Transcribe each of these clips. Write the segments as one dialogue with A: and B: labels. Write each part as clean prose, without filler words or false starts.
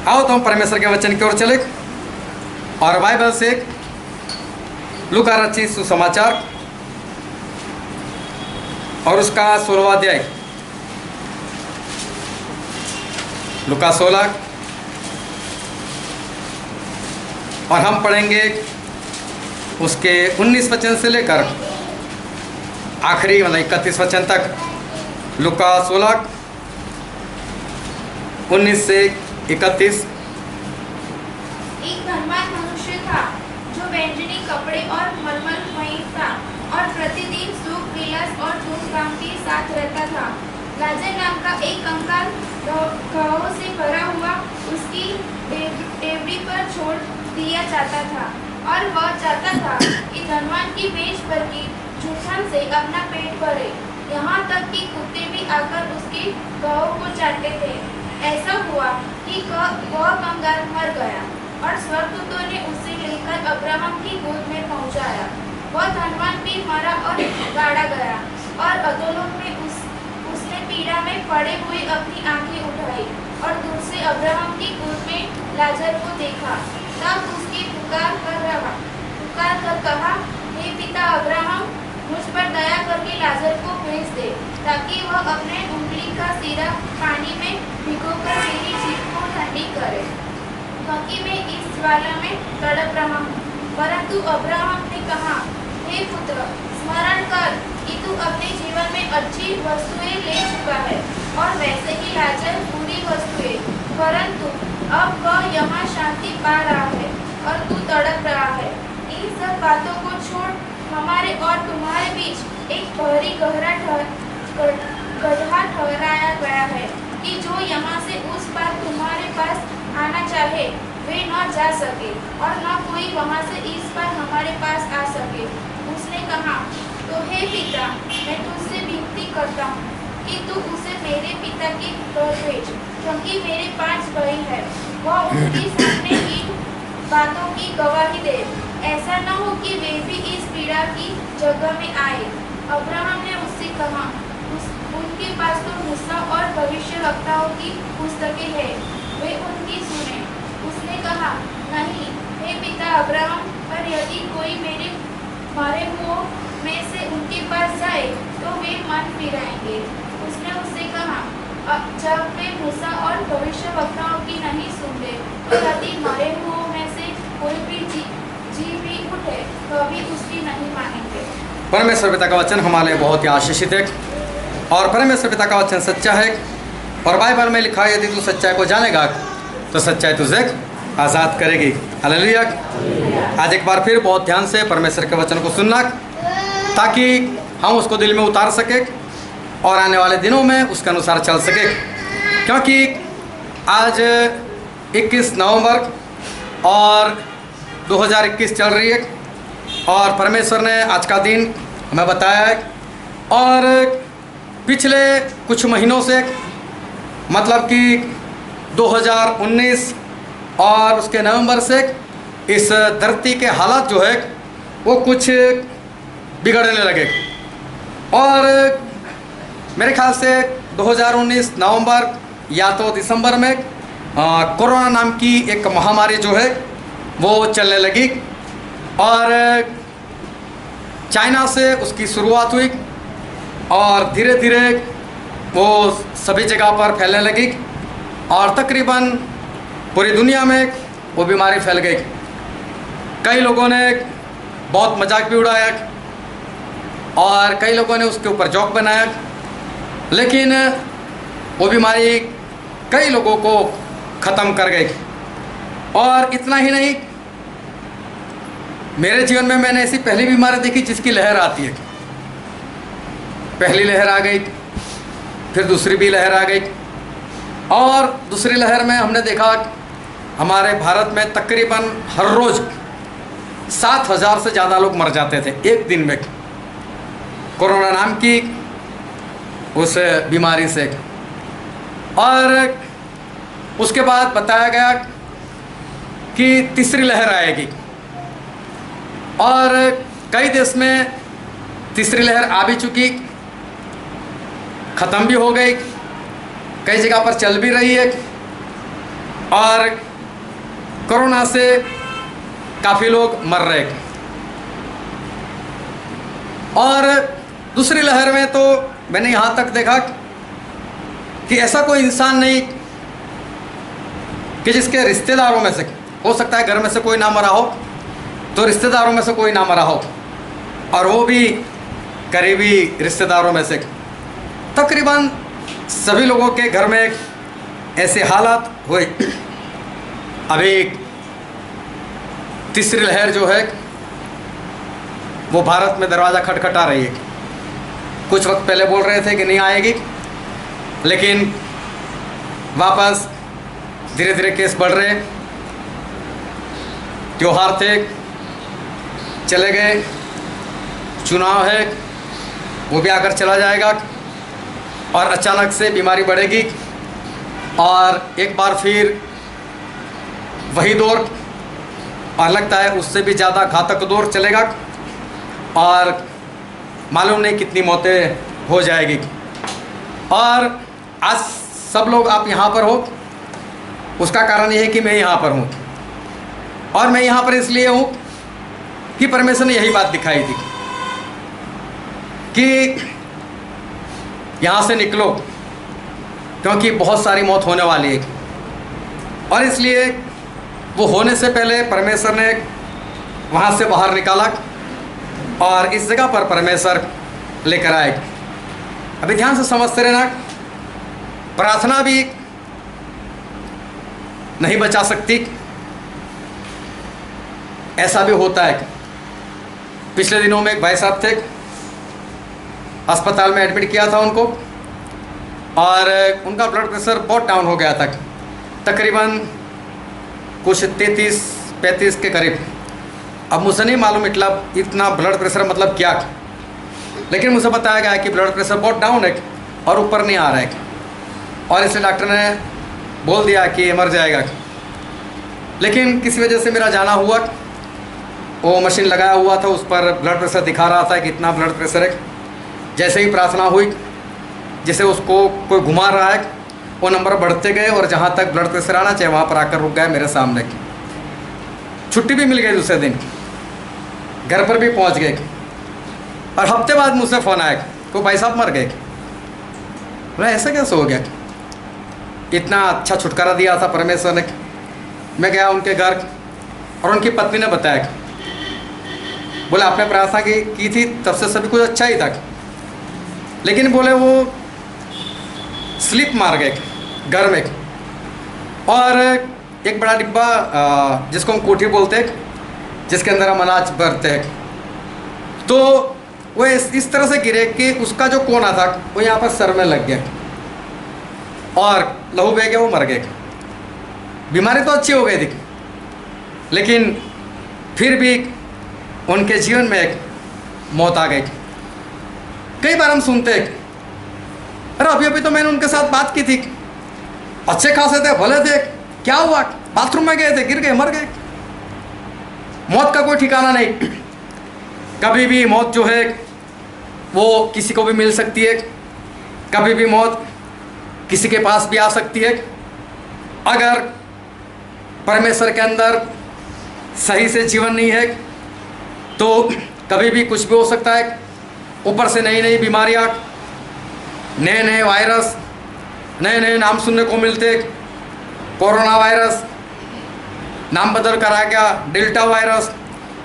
A: आओ तो हम परमेश्वर के वचन की ओर चले और बाइबल से लूका रचित सुसमाचार और उसका 16वां अध्याय, लूका 16, और हम पढ़ेंगे उसके 19 वचन से लेकर आखिरी मतलब 31 वचन तक। लूका 16 19 से 31।
B: एक धनवान मनुष्य था जो बैंजनी कपड़े और मलमल मयी था और प्रतिदिन सुख विलास और धूमधाम के साथ रहता था। लाजर नाम का एक कंकाल घावों से भरा हुआ उसकी डेवड़ी पर छोड़ दिया जाता था और वह चाहता था कि धनवान की मेज पर की जूठन से अपना पेट भरे, यहाँ तक कि कुत्ते भी आकर उसके घावों को चाटते थे। ऐसा हुआ कि वह कंगाल मर गया और स्वर्गदूतों ने उसे लेकर अब्राहम की गोद में पहुंचाया। वह धनवान भी मरा और गाड़ा गया और अधोलोक में उसने पीड़ा में पड़े हुए अपनी आंखें उठाई और दूर से अब्राहम की गोद में लाजर को देखा। तब उसकी पुकार कर कहा, हे पिता अब्राहम, मुझ पर दया करके लाजर को भेज दे ताकि वह अपने उंगली का सिरा पानी में भिगोकर मेरी जीभ को ठंडी करे, क्योंकि मैं इस ज्वाला में तड़प रहा हूँ। परंतु अब्राहम ने कहा, हे पुत्र, स्मरण कर कि तू अपने जीवन में अच्छी वस्तुएं ले चुका है और वैसे ही लाजर बुरी वस्तुएं, परंतु अब वह यहाँ शांति पा रहा है और तू तड़प रहा है। इन सब बातों को छोड़ हमारे और तुम्हारे बीच एक भारी गहरा गड्ढा ठहराया गया है कि जो यहाँ से उस पार तुम्हारे पास आना चाहे वे न जा सके और न कोई वहाँ से इस पार हमारे पास आ सके। उसने कहा, तो हे पिता, मैं तुझसे विनती करता हूँ कि तू उसे मेरे पिता के घर भेज, क्योंकि मेरे 5 भाई हैं। वह उनके सामने इन बातों की गवाही दे, ऐसा न हो कि वे भी इस पीड़ा की जगह में आए। अब्राहम ने उससे कहा, उनके पास तो मूसा और भविष्यवक्ताओं की पुस्तकें हैं, वे उनकी सुने। उसने कहा, नहीं हे पिता अब्राहम, पर यदि कोई मारे हुओं में से उनके पास जाए तो वे मन फिराएंगे। उसने उससे कहा, जब वे मूसा और भविष्यवक्ताओं की नहीं सुनते तो यदि मरे हुओं में से कोई भी जी भी उठे तो भी उसकी नहीं मानेंगे।
A: परमेश्वर पिता का वचन हमारे बहुत ही आशीषित है और परमेश्वर पिता का वचन सच्चा है और बाइबल में लिखा है, यदि तू सच्चाई को जानेगा तो सच्चाई तुझे आज़ाद करेगी। हालेलुया। आज एक बार फिर बहुत ध्यान से परमेश्वर के वचन को सुनना ताकि हम उसको दिल में उतार सके और आने वाले दिनों में उसके अनुसार चल सके, क्योंकि आज 21 नवंबर और 2021 चल रही है और परमेश्वर ने आज का दिन हमें बताया है। और पिछले कुछ महीनों से मतलब कि 2019 और उसके नवंबर से इस धरती के हालात जो है वो कुछ बिगड़ने लगे और मेरे ख्याल से 2019 नवंबर या तो दिसंबर में कोरोना नाम की एक महामारी जो है वो चलने लगी और चाइना से उसकी शुरुआत हुई और धीरे धीरे वो सभी जगह पर फैलने लगी और तकरीबन पूरी दुनिया में वो बीमारी फैल गई। कई लोगों ने बहुत मजाक भी उड़ाया और कई लोगों ने उसके ऊपर जोक बनाया, लेकिन वो बीमारी कई लोगों को ख़त्म कर गई। और इतना ही नहीं, मेरे जीवन में मैंने ऐसी पहली बीमारी देखी जिसकी लहर आती है। पहली लहर आ गई, फिर दूसरी भी लहर आ गई और दूसरी लहर में हमने देखा हमारे भारत में तकरीबन हर रोज़ 7,000 से ज़्यादा लोग मर जाते थे एक दिन में कोरोना नाम की उस बीमारी से। और उसके बाद बताया गया कि तीसरी लहर आएगी और कई देश में तीसरी लहर आ भी चुकी, ख़त्म भी हो गई, कई जगह पर चल भी रही है और कोरोना से काफ़ी लोग मर रहे। और दूसरी लहर में तो मैंने यहाँ तक देखा कि ऐसा कोई इंसान नहीं कि जिसके रिश्तेदारों में से, हो सकता है घर में से कोई ना मरा हो तो रिश्तेदारों में से कोई ना मरा हो, और वो भी करीबी रिश्तेदारों में से। तकरीबन सभी लोगों के घर में ऐसे हालात हुए। अभी तीसरी लहर जो है वो भारत में दरवाज़ा खटखटा रही है। कुछ वक्त पहले बोल रहे थे कि नहीं आएगी, लेकिन वापस धीरे धीरे केस बढ़ रहे। त्योहार थे, चले गए, चुनाव है, वो भी आकर चला जाएगा, और अचानक से बीमारी बढ़ेगी और एक बार फिर वही दौर, और लगता है उससे भी ज़्यादा घातक दौर चलेगा, और मालूम नहीं कितनी मौतें हो जाएगी। और आज सब लोग आप यहाँ पर हो, उसका कारण ये है कि मैं यहाँ पर हूँ, और मैं यहाँ पर इसलिए हूँ कि परमेश्वर ने यही बात दिखाई थी कि यहाँ से निकलो, क्योंकि बहुत सारी मौत होने वाली है। और इसलिए वो होने से पहले परमेश्वर ने वहाँ से बाहर निकाला और इस जगह पर परमेश्वर लेकर आए। अभी ध्यान से समझते रहना, प्रार्थना भी नहीं बचा सकती, ऐसा भी होता है। पिछले दिनों में एक भाई साहब थे, अस्पताल में एडमिट किया था उनको, और उनका ब्लड प्रेशर बहुत डाउन हो गया था, तकरीबन कुछ 33-35 के करीब। अब मुझे नहीं मालूम इतना ब्लड प्रेशर मतलब क्या, लेकिन मुझे बताया गया कि ब्लड प्रेशर बहुत डाउन है और ऊपर नहीं आ रहा है, और इसलिए डॉक्टर ने बोल दिया कि ये मर जाएगा। लेकिन किसी वजह से मेरा जाना हुआ, वो मशीन लगाया हुआ था, उस पर ब्लड प्रेशर दिखा रहा था कि इतना ब्लड प्रेशर है। जैसे ही प्रार्थना हुई, जैसे उसको कोई घुमा रहा है, वो नंबर बढ़ते गए, और जहाँ तक ब्लड प्रेशर आना चाहिए वहाँ पर आकर रुक गए मेरे सामने। छुट्टी भी मिल गई दूसरे दिन, घर पर भी पहुँच गए, और हफ्ते बाद मुझसे फ़ोन आया कि भाई साहब मर गए। बोला ऐसा कैसे हो गया? इतना अच्छा छुटकारा दिया था परमेश्वर ने। मैं गया उनके घर, और उनकी पत्नी ने बताया, बोले आपने प्रार्थना की थी, तब से सभी कुछ अच्छा ही था, लेकिन बोले वो स्लिप मार गए घर में, और एक बड़ा डिब्बा जिसको हम कोठी बोलते हैं, जिसके अंदर हम अनाज भरते हैं, तो वो इस तरह से गिरे कि उसका जो कोना था वो यहाँ पर सर में लग गया, और लहू बह गया, वो मर गए। बीमारी तो अच्छी हो गई थी, लेकिन फिर भी उनके जीवन में एक मौत आ गई। कई बार हम सुनते हैं, अरे अभी अभी तो मैंने उनके साथ बात की थी, अच्छे खासे थे, भले थे, क्या हुआ? बाथरूम में गए थे, गिर गए, मर गए। मौत का कोई ठिकाना नहीं। कभी भी मौत जो है वो किसी को भी मिल सकती है, कभी भी मौत किसी के पास भी आ सकती है। अगर परमेश्वर के अंदर सही से जीवन नहीं है तो कभी भी कुछ भी हो सकता है। ऊपर से नई नई बीमारियाँ, नए नए वायरस, नए नए नाम सुनने को मिलते। कोरोना वायरस, नाम बदल कर आ गया डेल्टा वायरस,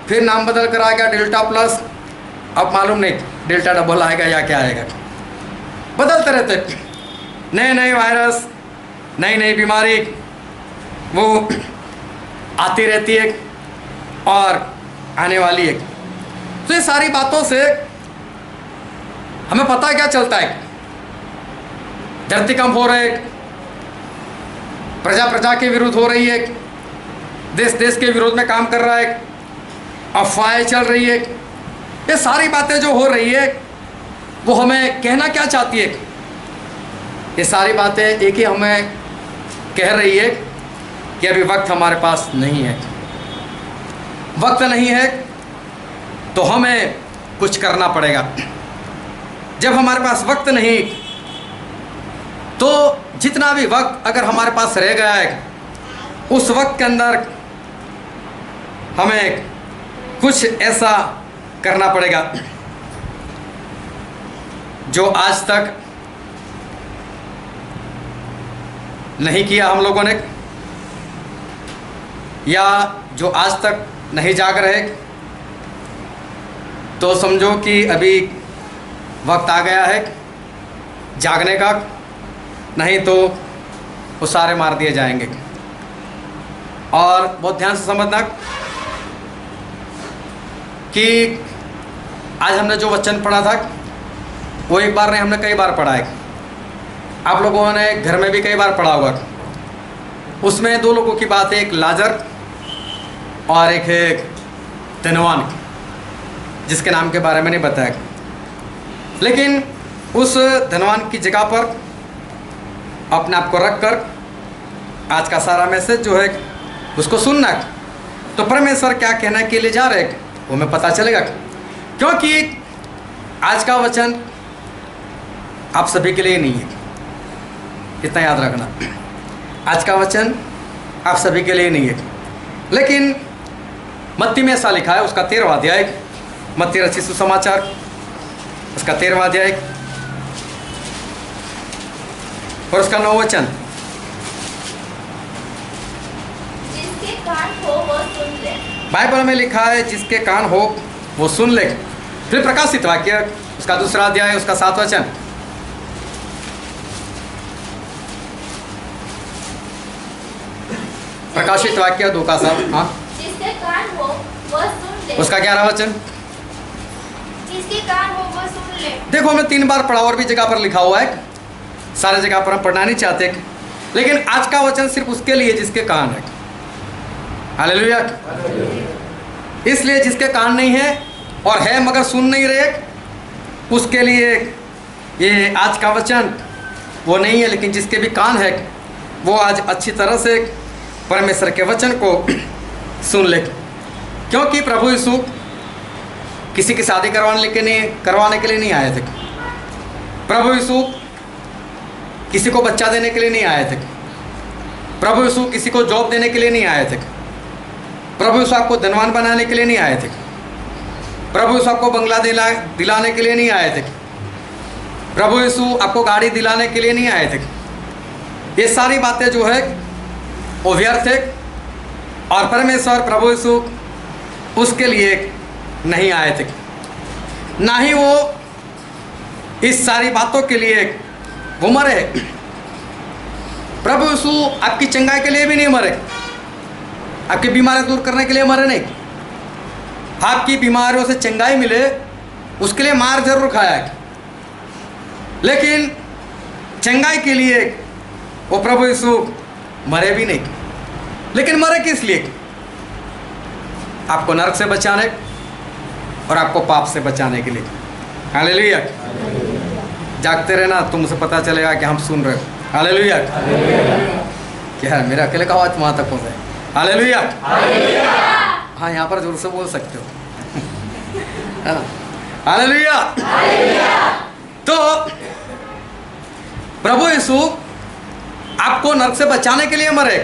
A: फिर नाम बदल कर आ गया डेल्टा प्लस, अब मालूम नहीं डेल्टा डबल आएगा या क्या आएगा। बदलते रहते नए नए वायरस, नई नई बीमारी वो आती रहती है और आने वाली है। तो ये सारी बातों से हमें पता क्या चलता है? धरती कंप हो रहे, प्रजा प्रजा के विरुद्ध हो रही है, देश देश के विरोध में काम कर रहा है, अफवाहें चल रही है। ये सारी बातें जो हो रही है वो हमें कहना क्या चाहती है? ये सारी बातें एक ही हमें कह रही है कि अभी वक्त हमारे पास नहीं है। वक्त नहीं है तो हमें कुछ करना पड़ेगा। जब हमारे पास वक्त नहीं तो जितना भी वक्त अगर हमारे पास रह गया है उस वक्त के अंदर हमें कुछ ऐसा करना पड़ेगा जो आज तक नहीं किया हम लोगों ने, या जो आज तक नहीं जाग रहे, तो समझो कि अभी वक्त आ गया है जागने का, नहीं तो वो सारे मार दिए जाएंगे। और बहुत ध्यान से समझना कि आज हमने जो वचन पढ़ा था वो एक बार नहीं, हमने कई बार पढ़ा है। आप लोगों ने घर में भी कई बार पढ़ा होगा। उसमें दो लोगों की बात है, एक लाजर और एक है धनवान, जिसके नाम के बारे में नहीं बताया। लेकिन उस धनवान की जगह पर अपने आप को रख कर आज का सारा मैसेज जो है उसको सुनना, तो परमेश्वर क्या कहने के लिए जा रहे हैं वो हमें पता चलेगा। क्योंकि आज का वचन आप सभी के लिए नहीं है, इतना याद रखना। आज का वचन आप सभी के लिए नहीं है, लेकिन मत्ती में ऐसा लिखा है, उसका 13वां अध्याय, मत्ती रचित सुसमाचार, उसका 13वां अध्याय और उसका 9वां वचन।
B: जिसके कान हो वो सुन ले।
A: बाइबल में लिखा है जिसके कान हो वो सुन ले। फिर प्रकाशित वाक्य, उसका 2रा अध्याय, उसका 7वां वचन। प्रकाशित वाक्य 2 का 7। हाँ,
B: जिसके कान हो वह सुन ले।
A: उसका 11वां वचन।
B: जिसके कान हो वह सुन ले।
A: देखो, हमने 3 बार पढ़ा, और भी जगह पर लिखा हुआ है, सारे जगह पर हम पढ़ना नहीं चाहते, लेकिन आज का वचन सिर्फ उसके लिए जिसके कान है। हालेलुया। इसलिए जिसके कान नहीं है और है मगर सुन नहीं रहे, उसके लिए ये आज का वचन वो नहीं है। लेकिन जिसके भी कान है वो आज अच्छी तरह से परमेश्वर के वचन को सुन ले। क्योंकि प्रभु यीशु किसी की शादी करवाने के लिए नहीं आए थे। प्रभु यीशु किसी को बच्चा देने के लिए नहीं आए थे। प्रभु यीशु किसी को जॉब देने के लिए नहीं आए थे। प्रभु यीशु आपको धनवान बनाने के लिए नहीं आए थे। प्रभु यीशु आपको बंगला दिलाने के लिए नहीं आए थे। प्रभु यीशु आपको गाड़ी दिलाने के लिए नहीं आए थे। ये सारी बातें जो है वो व्यर्थ है, और परमेश्वर प्रभु यीशु उसके लिए नहीं आए थे। ना ही वो इस सारी बातों के लिए वो मरे। प्रभु यीशु आपकी चंगाई के लिए भी नहीं मरे, आपकी बीमारियां दूर करने के लिए मरे नहीं। आपकी बीमारियों से चंगाई मिले उसके लिए मार जरूर खाया है, लेकिन चंगाई के लिए वो प्रभु यीशु मरे भी नहीं। लेकिन मरे किस लिए? आपको नरक से बचाने और आपको पाप से बचाने के लिए। हालेलुया। जागते रहना, तुमसे पता चलेगा कि हम सुन रहे हो। हालेलुया। क्या है, मेरा अकेले का आवाज वहाँ तक पहुँचे? हालेलुया। हाँ, यहाँ पर जोर से बोल सकते हो। हालेलुया। तो प्रभु यीशु आपको नरक से बचाने के लिए मरे,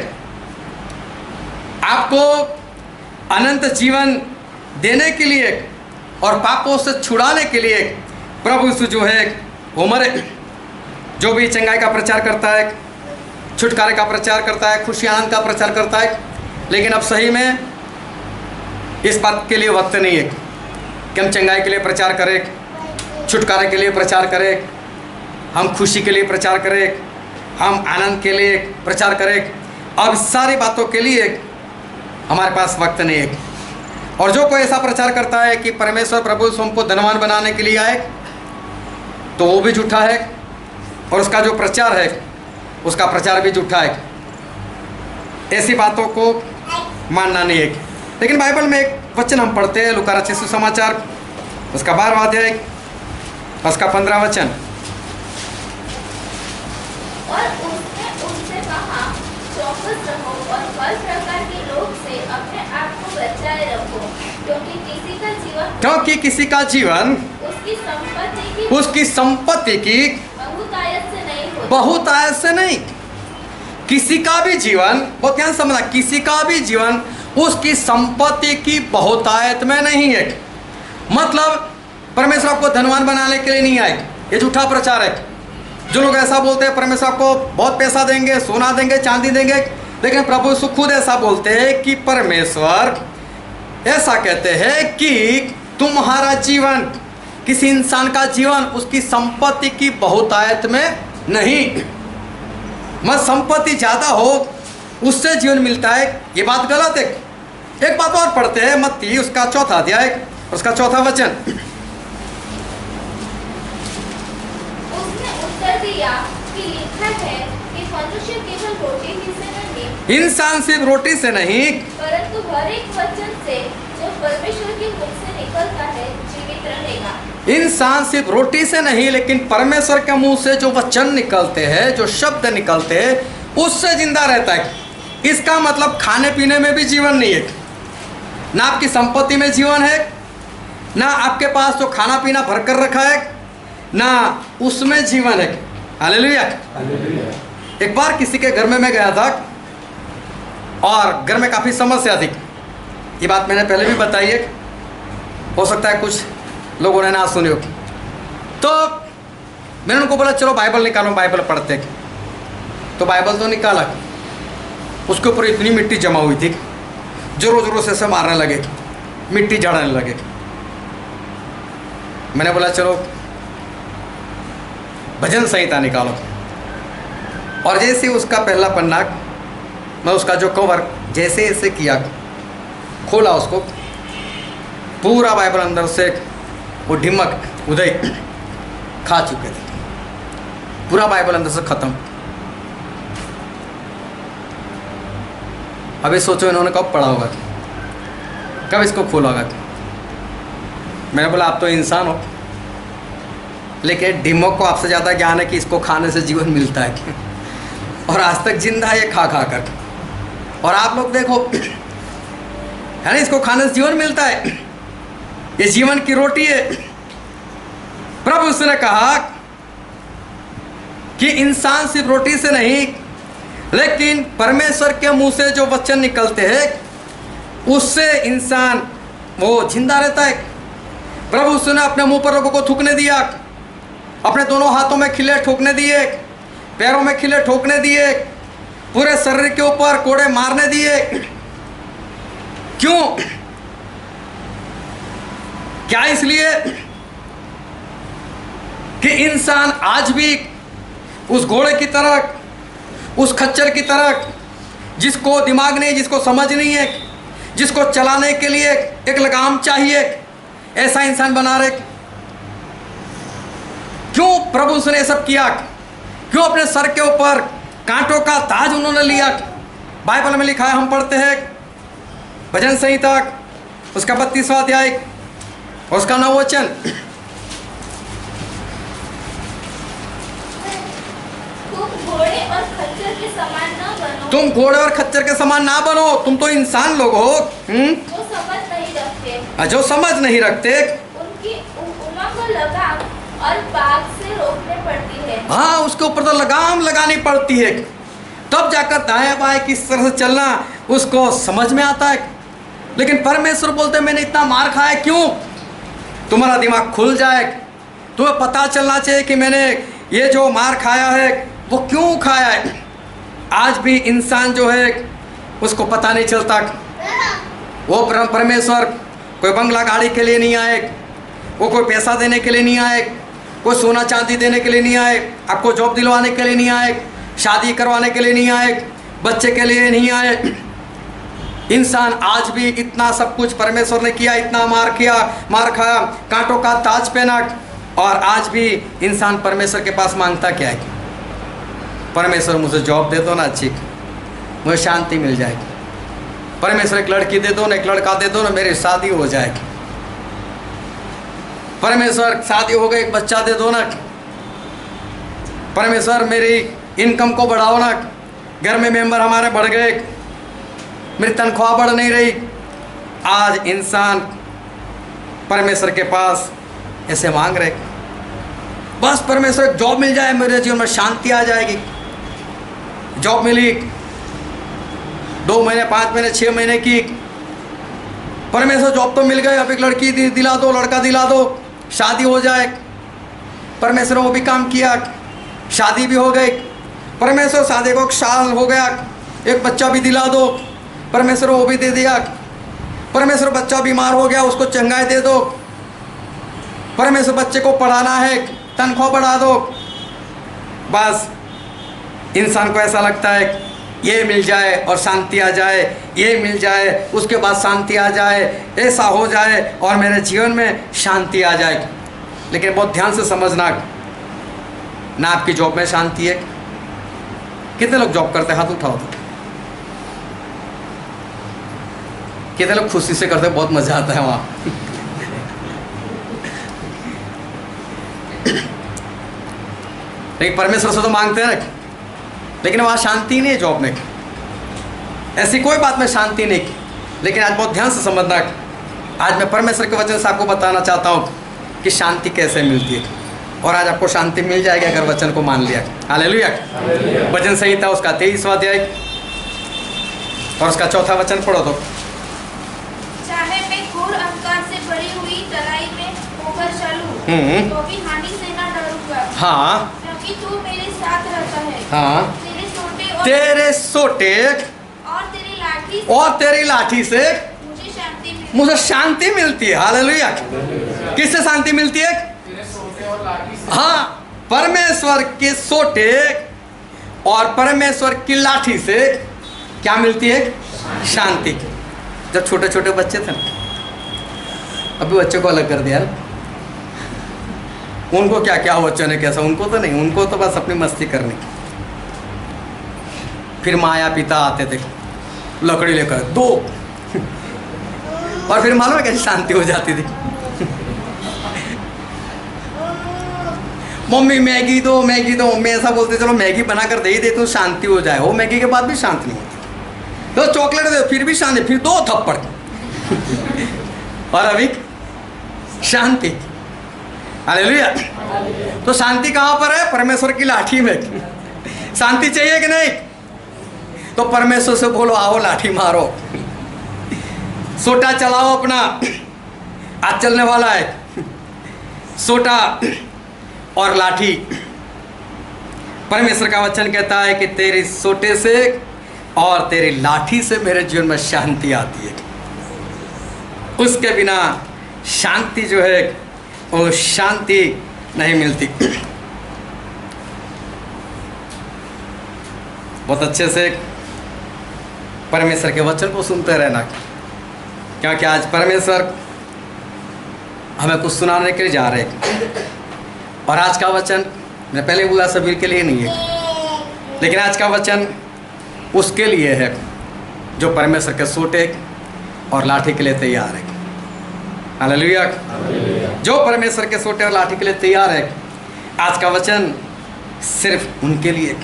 A: आपको अनंत जीवन देने के लिए और पापों से छुड़ाने के लिए प्रभु यीशु जो है वो मरे। जो भी चंगाई का प्रचार करता है, छुटकारे का प्रचार करता है, खुशी आनंद का प्रचार करता है, लेकिन अब सही में इस बात के लिए वक्त नहीं है कि हम चंगाई के लिए प्रचार करें, छुटकारे के लिए प्रचार करें, हम खुशी के लिए प्रचार करें, हम आनंद के लिए प्रचार करें। अब सारी बातों के लिए हमारे पास वक्त नहीं है। और जो कोई ऐसा प्रचार करता है कि परमेश्वर प्रभु हमको धनवान बनाने के लिए आए, तो वो भी झूठा है, और उसका जो प्रचार है उसका प्रचार भी झूठा है। ऐसी बातों को मानना नहीं है। लेकिन बाइबल में एक वचन हम पढ़ते हैं, लूका रचित सुसमाचार, उसका 12वां अध्याय, उसका 15वां वचन।
B: और उसने उनसे कहा, चौकस रहो और हर प्रकार के लोग से अपने आप को बचाए रखो, क्योंकि किसी का जीवन उसकी संपत्ति की
A: बहुतायत से नहीं, किसी का भी जीवन, बहुत ध्यान समझना, किसी का भी जीवन उसकी संपत्ति की बहुतायत में नहीं है। मतलब परमेश्वर आपको धनवान बनाने के लिए नहीं आए, ये झूठा प्रचार है। जो लोग ऐसा बोलते हैं परमेश्वर आपको बहुत पैसा देंगे, सोना देंगे, चांदी देंगे, लेकिन प्रभु यीशु खुद ऐसा बोलते हैं कि परमेश्वर ऐसा कहते हैं कि तुम्हारा जीवन, किसी इंसान का जीवन उसकी संपत्ति की बहुतायत में नहीं। मत संपत्ति ज़्यादा हो उससे जीवन मिलता है, ये बात गलत है। एक बात और पढ़ते हैं, मत्ती उसका 4 अध्याय उसका 4 वचन।
B: उसने उत्तर दिया कि लिखा है कि मनुष्य केवल रोटी ही से नहीं,
A: इंसान सिर्फ रोटी से नहीं
B: परंतु हर एक वचन से जो परमेश्वर के मुख से निकलता है जीवित रहेगा।
A: इंसान सिर्फ रोटी से नहीं, लेकिन परमेश्वर के मुंह से जो वचन निकलते हैं, जो शब्द निकलते हैं, उससे जिंदा रहता है। इसका मतलब खाने पीने में भी जीवन नहीं है, ना आपकी संपत्ति में जीवन है, ना आपके पास जो खाना पीना भर कर रखा है, ना उसमें जीवन है। हालेलुया। एक बार किसी के घर में मैं गया था और घर में काफ़ी समस्या थी। ये बात मैंने पहले भी बताई है, हो सकता है कुछ लोगों ने ना सुनी हो। तो मैंने उनको बोला चलो बाइबल निकालो, बाइबल पढ़ते। तो बाइबल तो निकाला, उसके ऊपर इतनी मिट्टी जमा हुई थी, जोरों जोरों से मारने लगे, मिट्टी झाड़ने लगे। मैंने बोला चलो भजन संहिता निकालो। और जैसे उसका पहला पन्ना, मैं उसका जो कवर जैसे ऐसे किया, खोला उसको, पूरा बाइबल अंदर से वो ढिमक उदय खा चुके थे, पूरा बाइबल अंदर से खत्म। अभी सोचो इन्होंने कब पढ़ा होगा, कब इसको खोला होगा। मैंने बोला आप तो इंसान हो, लेकिन ढिमक को आपसे ज़्यादा ज्ञान है कि इसको खाने से जीवन मिलता है, और आज तक जिंदा है ये खा खा कर। और आप लोग देखो, है ना, इसको खाने से जीवन मिलता है, ये जीवन की रोटी है। प्रभु उसने कहा कि इंसान सिर्फ रोटी से नहीं, लेकिन परमेश्वर के मुंह से जो वचन निकलते हैं उससे इंसान वो जिंदा रहता है। प्रभु उसने अपने मुंह पर लोगों को थूकने दिया, अपने दोनों हाथों में खिले ठोकने दिए, पैरों में खिले ठोकने दिए, पूरे शरीर के ऊपर कोड़े मारने दिए। क्यों? क्या? इसलिए कि इंसान आज भी उस घोड़े की तरह, उस खच्चर की तरह, जिसको दिमाग नहीं, जिसको समझ नहीं है, जिसको चलाने के लिए एक लगाम चाहिए, ऐसा इंसान बना रहे। क्यों प्रभु उसने ये सब किया? क्यों अपने सर के ऊपर कांटों का ताज उन्होंने लिया? बाइबल में लिखा है, हम पढ़ते हैं भजन संहिता उसका 32वां अध्याय उसका 9 वचन। तुम घोड़े और खच्चर के समान ना बनो, तुम तो इंसान लोग हो।
B: जो समझ नहीं रखते,
A: जो समझ नहीं रखते,
B: उनकी उम्र को लगाम और बाग से रोकने पड़ती है।
A: हाँ, उसके ऊपर तो लगाम लगानी पड़ती है, तब जाकर दाएं बाएं किस तरह से चलना उसको समझ में आता है। लेकिन परमेश्वर बोलते मैंने इतना मार खाया क्यों? तुम्हारा दिमाग खुल जाए, तुम्हें पता चलना चाहिए कि मैंने ये जो मार खाया है वो क्यों खाया है। आज भी इंसान जो है उसको पता नहीं चलता। वो परमेश्वर कोई बंगला गाड़ी के लिए नहीं आए, वो कोई पैसा देने के लिए नहीं आए, कोई सोना चांदी देने के लिए नहीं आए, आपको जॉब दिलवाने के लिए नहीं आए, शादी करवाने के लिए नहीं आए, बच्चे के लिए नहीं आए। इंसान आज भी इतना सब कुछ परमेश्वर ने किया, इतना मार खाया, कांटों का ताज पहना, और आज भी इंसान परमेश्वर के पास मांगता क्या है? परमेश्वर मुझे जॉब दे दो ना अच्छी, मुझे शांति मिल जाएगी। परमेश्वर एक लड़की दे दो ना, एक लड़का दे दो ना, मेरी शादी हो जाएगी। परमेश्वर शादी हो गई, एक बच्चा दे दो ना। परमेश्वर मेरी इनकम को बढ़ाओ ना, घर में मेंबर हमारे बढ़ गए, मेरी तनख्वाह बढ़ नहीं रही। आज इंसान परमेश्वर के पास ऐसे मांग रहे, बस परमेश्वर एक जॉब मिल जाए, मेरे जीवन में शांति आ जाएगी। जॉब मिली 2 महीने 5 महीने 6 महीने की, परमेश्वर जॉब तो मिल गए, अब एक लड़की दिला दो, लड़का दिला दो, शादी हो जाए। परमेश्वर वो भी काम किया, शादी भी हो गई। परमेश्वर शादी को 1 साल हो गया, एक बच्चा भी दिला दो, परमेश्वर वो भी दे दिया। परमेश्वर बच्चा बीमार हो गया, उसको चंगाई दे दो। परमेश्वर बच्चे को पढ़ाना है, तनख्वाह बढ़ा दो। बस इंसान को ऐसा लगता है ये मिल जाए और शांति आ जाए, ये मिल जाए उसके बाद शांति आ जाए, ऐसा हो जाए और मेरे जीवन में शांति आ जाए। लेकिन बहुत ध्यान से समझना, ना आपकी जॉब में शांति है। कितने लोग जॉब करते हैं? हाथ उठाओ तो। कितने लोग खुशी से करते हैं? बहुत मजा आता है वहाँ। लेकिन परमेश्वर से तो मांगते हैं, लेकिन वहाँ शांति नहीं है जॉब में, ऐसी कोई बात में शांति नहीं। लेकिन आज बहुत ध्यान से समझना, आज मैं परमेश्वर के वचन से आपको बताना चाहता हूँ कि शांति कैसे मिलती है। और आज आपको शांति मिल जाएगी अगर वचन को मान लिया। हालेलुया। वचन संहिता उसका 23वां अध्याय और उसका 4था वचन पढ़ो तो।
B: चाहे मैं घोर अंधकार से भरी हुई तराई में होकर चलूं, तो भी हानि से न डरूंगा।
A: हाँ,
B: क्योंकि तू मेरे साथ रहता है।
A: हाँ,
B: तेरे सोटे
A: तेरे सोटे और तेरी लाठी से मुझे शांति मिलती है। हालेलुया। किससे शांति मिलती है? हाँ, परमेश्वर के सोटे और परमेश्वर की लाठी से क्या मिलती है? शांति। जब छोटे छोटे बच्चे थे ना, अभी बच्चे को अलग कर दिया ना, उनको क्या क्या बच्चों ने कैसा, उनको तो नहीं, उनको तो बस अपनी मस्ती करनी। फिर माया पिता आते थे लकड़ी लेकर 2 और फिर मालूम है कैसे शांति हो जाती थी? मम्मी मैगी दो, मैगी दो। मम्मी ऐसा बोलते चलो मैगी बना कर दे ही देती हूँ, शांति हो जाए। वो मैगी के बाद भी शांति नहीं होती। तो चॉकलेट दे, फिर भी शांति, फिर 2 थप्पड़ और अभी शांति। हालेलुया। तो शांति कहाँ पर है? परमेश्वर की लाठी में। शांति चाहिए कि नहीं? तो परमेश्वर से बोलो आओ लाठी मारो, सोटा चलाओ अपना। आज चलने वाला है सोटा और लाठी। परमेश्वर का वचन कहता है कि तेरे सोटे से और तेरी लाठी से मेरे जीवन में शांति आती है। उसके बिना शांति जो है वो शांति नहीं मिलती। बहुत अच्छे से परमेश्वर के वचन को सुनते रहना, क्योंकि आज परमेश्वर हमें कुछ सुनाने के लिए जा रहे हैं। और आज का वचन मैं पहले बोला सभी के लिए नहीं है, लेकिन आज का वचन उसके लिए है जो परमेश्वर के सोटे और लाठी के लिए तैयार है। हालेलुया। जो परमेश्वर के सोटे और लाठी के लिए तैयार है, आज का वचन सिर्फ उनके लिए।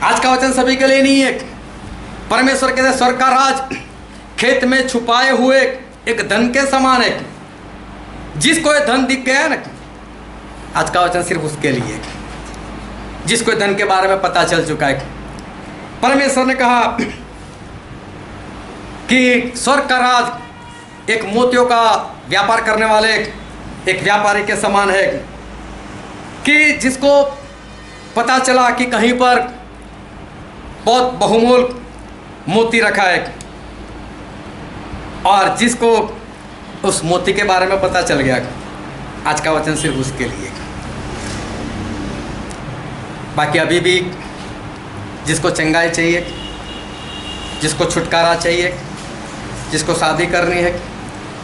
A: आज का वचन सभी के लिए नहीं है। परमेश्वर कहते हैं स्वर्ग का राज खेत में छुपाए हुए एक धन के समान है। जिसको ये धन दिख गया ना, आज का वचन सिर्फ उसके लिए, जिसको धन के बारे में पता चल चुका है। परमेश्वर ने कहा कि स्वर्ग का राज एक मोतियों का व्यापार करने वाले एक व्यापारी के समान है, कि जिसको पता चला कि कहीं पर बहुत बहुमूल्य मोती रखा है, और जिसको उस मोती के बारे में पता चल गया। आज का वचन सिर्फ उसके लिए। बाकी अभी भी जिसको चंगाई चाहिए, जिसको छुटकारा चाहिए, जिसको शादी करनी है,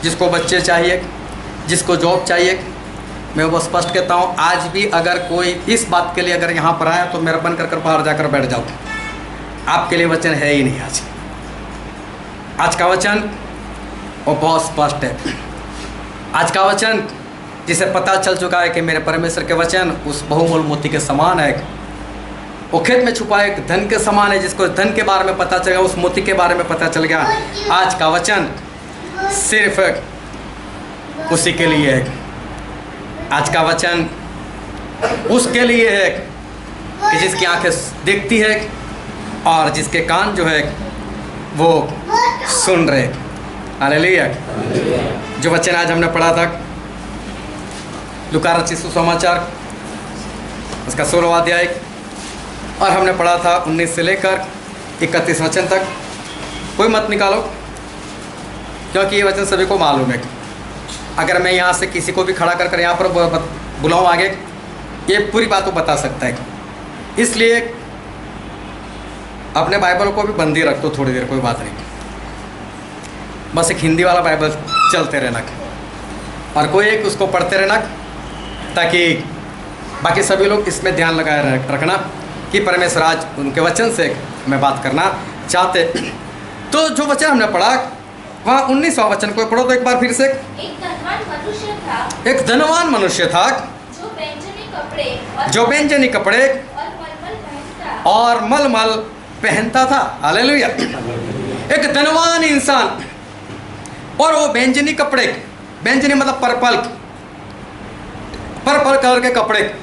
A: जिसको बच्चे चाहिए, जिसको जॉब चाहिए, मैं वो स्पष्ट कहता हूँ, आज भी अगर कोई इस बात के लिए अगर यहाँ पर आया तो मेरा बन कर बाहर जाकर बैठ जाओ। आपके लिए वचन है ही नहीं। आज का वचन वो बहुत स्पष्ट है। आज का वचन जिसे पता चल चुका है कि मेरे परमेश्वर के वचन उस बहुमूल्य मोती के समान है, वो खेत में छुपा एक धन के समान है। जिसको धन के बारे में पता चल गया, उस मोती के बारे में पता चल गया। आज का वचन सिर्फ उसी के लिए है। आज का वचन उसके लिए है कि जिसकी आंखें देखती है और जिसके कान जो है वो सुन रहे। हालेलुया। जो वचन आज हमने पढ़ा था लूका रचित सुसमाचार उसका 16वां अध्याय, और हमने पढ़ा था 19 से लेकर 31 वचन तक। कोई मत निकालो, क्योंकि ये वचन सभी को मालूम है। अगर मैं यहाँ से किसी को भी खड़ा कर यहाँ पर बुलाऊँ आगे, ये पूरी बात वो बता सकता है। इसलिए अपने बाइबल को भी बंद ही रख दो थोड़ी देर, कोई बात नहीं। बस एक हिंदी वाला बाइबल चलते रहना और कोई एक उसको पढ़ते रहना, ताकि बाकी सभी लोग इसमें ध्यान लगाए रखना कि परमेश्वर आज उनके वचन से मैं बात करना चाहते। तो जो वचन हमने पढ़ा वहाँ 19वां वचन को पढ़ो तो एक बार फिर से।
B: एक धनवान मनुष्य था,
A: एक धनवान मनुष्य था जो व्यंजनी कपड़े और मलमल पहनता था। हालेलुया। एक धनवान इंसान और वो व्यंजनी कपड़े, व्यंजनी मतलब पर्पल कलर के कपड़े।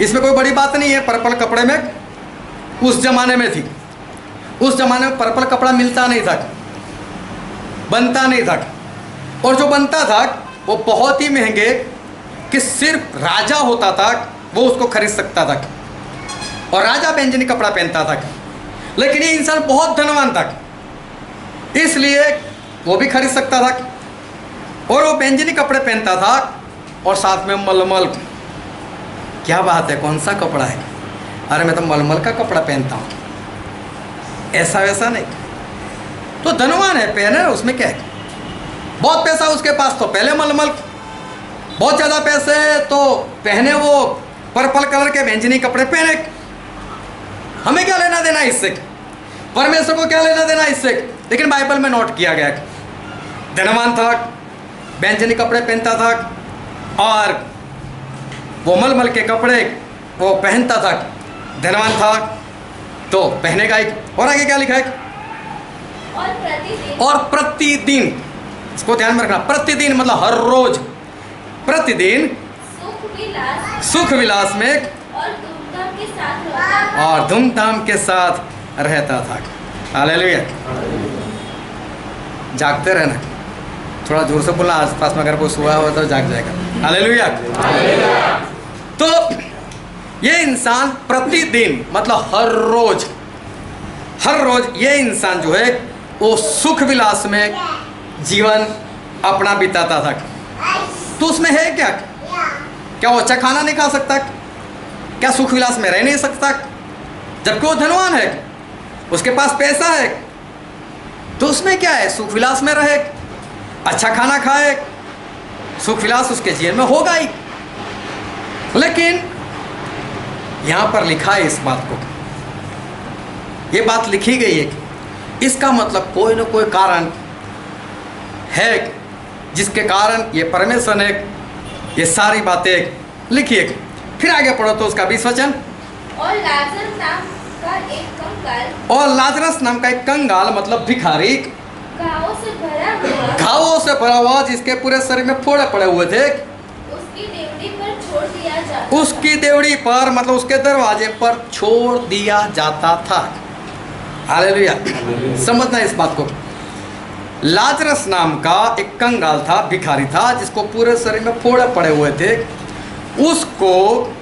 A: इसमें कोई बड़ी बात नहीं है। पर्पल कपड़े में उस जमाने में थी, उस जमाने में पर्पल कपड़ा मिलता नहीं था, बनता नहीं था, और जो बनता था वो बहुत ही महंगे कि सिर्फ राजा होता था वो उसको खरीद सकता था, और राजा व्यंजनी कपड़ा पहनता था। लेकिन ये इंसान बहुत धनवान था, इसलिए वो भी खरीद सकता था, और वो व्यंजनी कपड़े पहनता था और साथ में मलमल। क्या बात है, कौन सा कपड़ा है? अरे मैं तो मलमल का कपड़ा पहनता हूँ, ऐसा वैसा नहीं। तो धनवान है, पहने, उसमें क्या है? बहुत पैसा उसके पास तो पहले मलमल, बहुत ज़्यादा पैसे तो पहने वो पर्पल कलर के व्यंजनी कपड़े पहने। हमें क्या लेना देना इससे? परमेश्वर को क्या लेना देना इससे? लेकिन बाइबल में नोट किया गया, धनवान था, व्यंजनी कपड़े पहनता था और वो मलमल के कपड़े वो पहनता था। धनवान था तो पहनेगा ही। और आगे क्या लिखा है? और प्रतिदिन, इसको ध्यान में रखना, प्रतिदिन मतलब हर रोज, प्रतिदिन सुख विलास में और धूमधाम के साथ रहता था। हालेलुया। जागते रहना, थोड़ा जोर से बोलना, आसपास में अगर कोई सोया हो तो जाग जाएगा। हालेलुया। तो ये इंसान प्रतिदिन मतलब हर रोज ये इंसान जो है वो सुख विलास में जीवन अपना बिताता था। तो उसमें है क्या? क्या वो अच्छा खाना नहीं खा सकता? क्या सुख विलास में रह नहीं सकता? जबकि वो धनवान है, उसके पास पैसा है, तो उसमें क्या है? सुख विलास में रहे, अच्छा खाना खाए, सुख विलास उसके जीवन में होगा ही। लेकिन यहाँ पर लिखा है इस बात को, ये बात लिखी गई है, इसका मतलब कोई ना कोई कारण है जिसके कारण ये परमेश्वर ने ये सारी बातें लिखी है। फिर आगे पढ़ो तो उसका 20 वचन।
B: और लाजरस नाम का एक कंगाल,
A: और लाजरस नाम का एक कंगाल मतलब भिखारी,
B: घावों
A: से भरा हुआ जिसके पूरे शरीर में फोड़े पड़े हुए थे,
B: उसकी देवड़ी पर छोड़ दिया जाता,
A: उसकी देवड़ी पर मतलब उसके दरवाजे पर छोड़ दिया जाता था। हालेलुया। समझना इस बात को। लाजरस नाम का एक कंगाल था, भिखारी था, जिसको पूरे शरीर में फोड़े पड़े हुए थे। उसको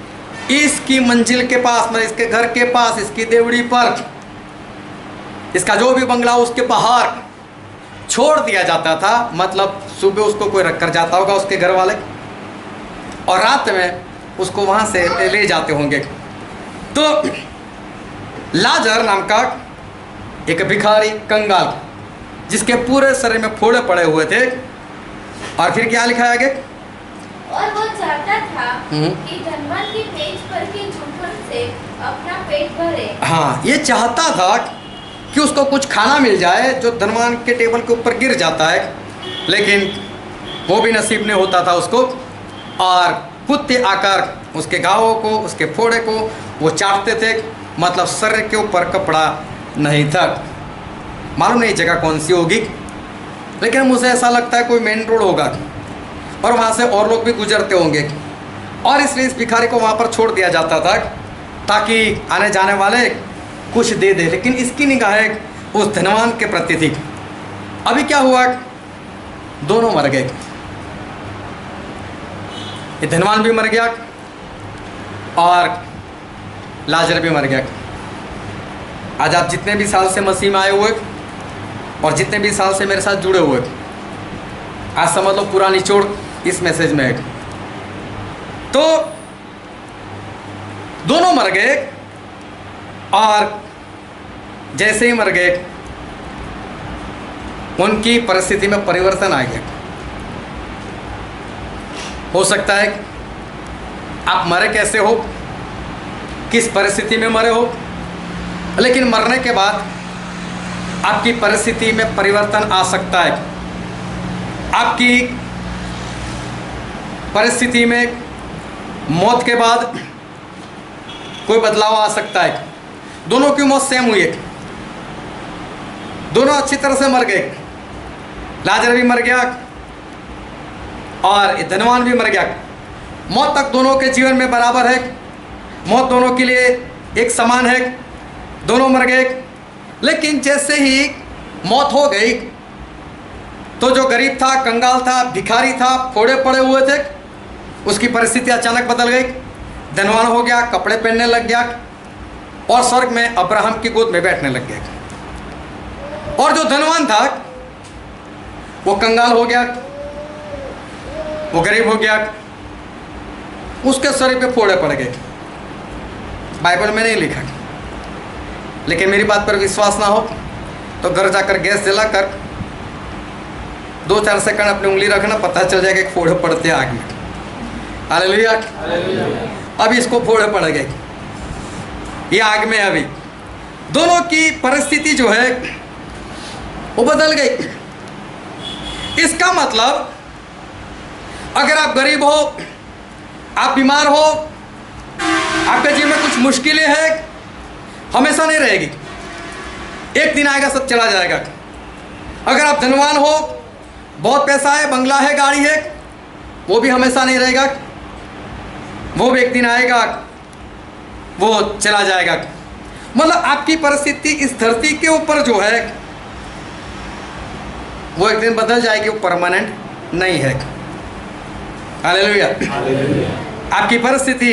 A: इसकी मंजिल के पास में, इसके घर के पास, इसकी देवड़ी पर, इसका जो भी बंगला उसके बाहर छोड़ दिया जाता था। मतलब सुबह उसको कोई रख कर जाता होगा उसके घर वाले, और रात में उसको वहाँ से ले जाते होंगे। तो लाजर नाम का एक भिखारी कंगाल जिसके पूरे शरीर में फोड़े पड़े हुए थे। और फिर क्या लिखा है आगे?
B: और वो चाहता था कि धनवान की मेज पर के झूठन से अपना पेट भरे। हाँ,
A: ये चाहता था कि उसको कुछ खाना मिल जाए जो धनवान के टेबल के ऊपर गिर जाता है, लेकिन वो भी नसीब नहीं होता था उसको। और कुत्ते आकर उसके घावों को, उसके फोड़े को वो चाटते थे। मतलब शरीर के ऊपर कपड़ा नहीं था। मालूम नहीं जगह कौन सी होगी, लेकिन मुझे ऐसा लगता है कोई मेन रोड होगा और वहाँ से और लोग भी गुजरते होंगे, और इसलिए इस भिखारी को वहाँ पर छोड़ दिया जाता था ताकि आने जाने वाले कुछ दे दे, लेकिन इसकी निगाहें उस धनवान के प्रति थी। अभी क्या हुआ, दोनों मर गए। ये धनवान भी मर गया और लाजर भी मर गया। आज आप जितने भी साल से मसीह में आए हुए और जितने भी साल से मेरे साथ जुड़े हुए, आज समझ लो पूरा निचोड़ इस मैसेज में है। तो दोनों मर गए और जैसे ही मर गए उनकी परिस्थिति में परिवर्तन आ गया। हो सकता है आप मरे कैसे हो, किस परिस्थिति में मरे हो, लेकिन मरने के बाद आपकी परिस्थिति में परिवर्तन आ सकता है। आपकी परिस्थिति में मौत के बाद कोई बदलाव आ सकता है। दोनों की मौत सेम हुई है, दोनों अच्छी तरह से मर गए। लाजर भी मर गया और धनवान भी मर गया। मौत तक दोनों के जीवन में बराबर है, मौत दोनों के लिए एक समान है, दोनों मर गए। लेकिन जैसे ही मौत हो गई तो जो गरीब था, कंगाल था, भिखारी था, फोड़े पड़े हुए थे, उसकी परिस्थिति अचानक बदल गई। धनवान हो गया, कपड़े पहनने लग गया और स्वर्ग में अब्राहम की गोद में बैठने लग गया। और जो धनवान था वो कंगाल हो गया, वो गरीब हो गया, उसके शरीर पे फोड़े पड़ गए। बाइबल में नहीं लिखा, लेकिन मेरी बात पर विश्वास ना हो तो घर जाकर गैस जलाकर 2-4 सेकंड अपनी उंगली रखना, पता चल जाएगा कि फोड़े पड़ते आग में। हालेलुया। अब इसको फोड़े पड़ गए, ये आग में। अभी दोनों की परिस्थिति जो है वो बदल गई। इसका मतलब अगर आप गरीब हो, आप बीमार हो, आपके जीवन में कुछ मुश्किलें हैं, हमेशा नहीं रहेगी, एक दिन आएगा सब चला जाएगा। अगर आप धनवान हो, बहुत पैसा है, बंगला है, गाड़ी है, वो भी हमेशा नहीं रहेगा, वो भी एक दिन आएगा, वो चला जाएगा। मतलब आपकी परिस्थिति इस धरती के ऊपर जो है वो एक दिन बदल जाएगी, वो परमानेंट नहीं है। हालेलुया। आपकी परिस्थिति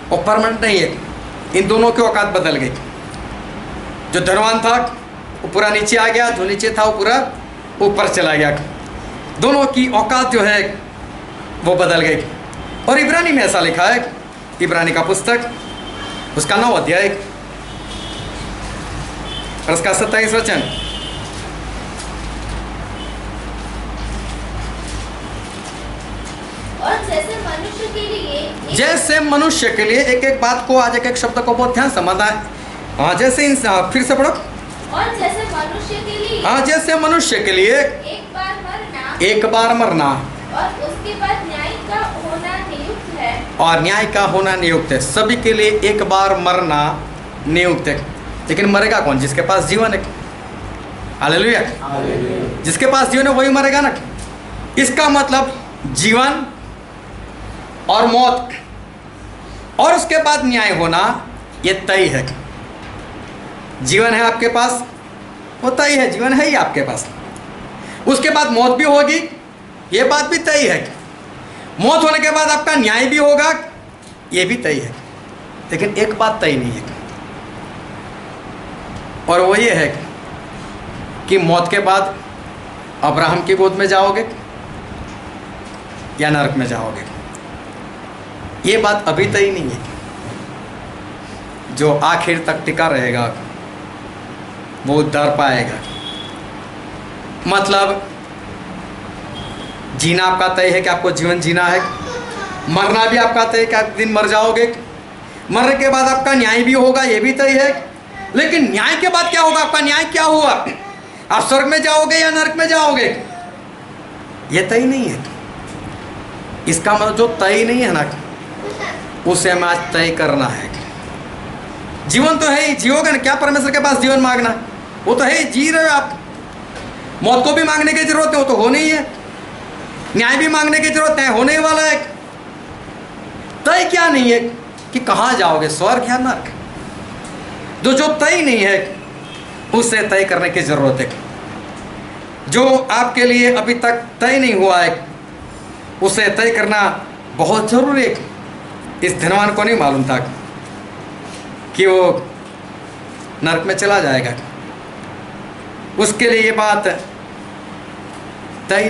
A: वो परमानेंट नहीं है। इन दोनों की औकात बदल गई। जो धनवान था वो पूरा नीचे आ गया, जो नीचे था वो पूरा ऊपर चला गया। दोनों की औकात जो है वो बदल गई। और इब्रानी में ऐसा लिखा है, इब्रानी का पुस्तक उसका 9 अध्याय और उसका 27 वचन।
B: और जैसे मनुष्य के लिए एक एक बात को, आज एक एक शब्द को बहुत ध्यान समझना है। हाँ, जैसे इंसान, फिर से पढ़ो। और जैसे मनुष्य के लिए,
A: हाँ, जैसे मनुष्य के लिए एक बार मरना
B: और उसके बाद न्याय का होना नियुक्त है।
A: और न्याय का होना नियुक्त है। सभी के लिए एक बार मरना नियुक्त है। लेकिन मरेगा कौन? जिसके पास जीवन है। हालेलुया। जिसके पास जीवन है वही मरेगा ना। इसका मतलब जीवन और मौत और उसके बाद न्याय होना ये तय है। जीवन है आपके पास, वो तय है, जीवन है ही आपके पास। उसके बाद मौत भी होगी, ये बात भी तय है। मौत होने के बाद आपका न्याय भी होगा, ये भी तय है। लेकिन एक बात तय नहीं है, और वो ये है कि मौत के बाद अब्राहम की गोद में जाओगे या नरक में जाओगे। ये बात अभी तय नहीं है। जो आखिर तक टिका रहेगा वो उद्धार पाएगा। मतलब जीना आपका तय है कि आपको जीवन जीना है, मरना भी आपका तय है कि आप दिन मर जाओगे। मरने के बाद आपका न्याय भी होगा, ये भी तय है। लेकिन न्याय के बाद क्या होगा? आपका न्याय क्या हुआ? आप स्वर्ग में जाओगे या नरक में जाओगे, ये तय नहीं है। इसका मतलब जो तय नहीं है ना, उसे हमें आज तय करना है। जीवन तो है ही, जियोगे ना, क्या परमेश्वर के पास जीवन मांगना? वो तो है ही, जी रहे हो आप। मौत को भी मांगने की जरूरत है, वो तो होनी ही है। न्याय भी मांगने की जरूरत है, होने ही वाला है। तय क्या नहीं है कि कहाँ जाओगे, स्वर्ग या नरक। जो तय नहीं है उसे तय करने की ज़रूरत है। जो आपके लिए अभी तक तय नहीं हुआ है उसे तय करना बहुत ज़रूरी है। इस धनवान को नहीं मालूम था कि वो नरक में चला जाएगा। उसके लिए ये बात तय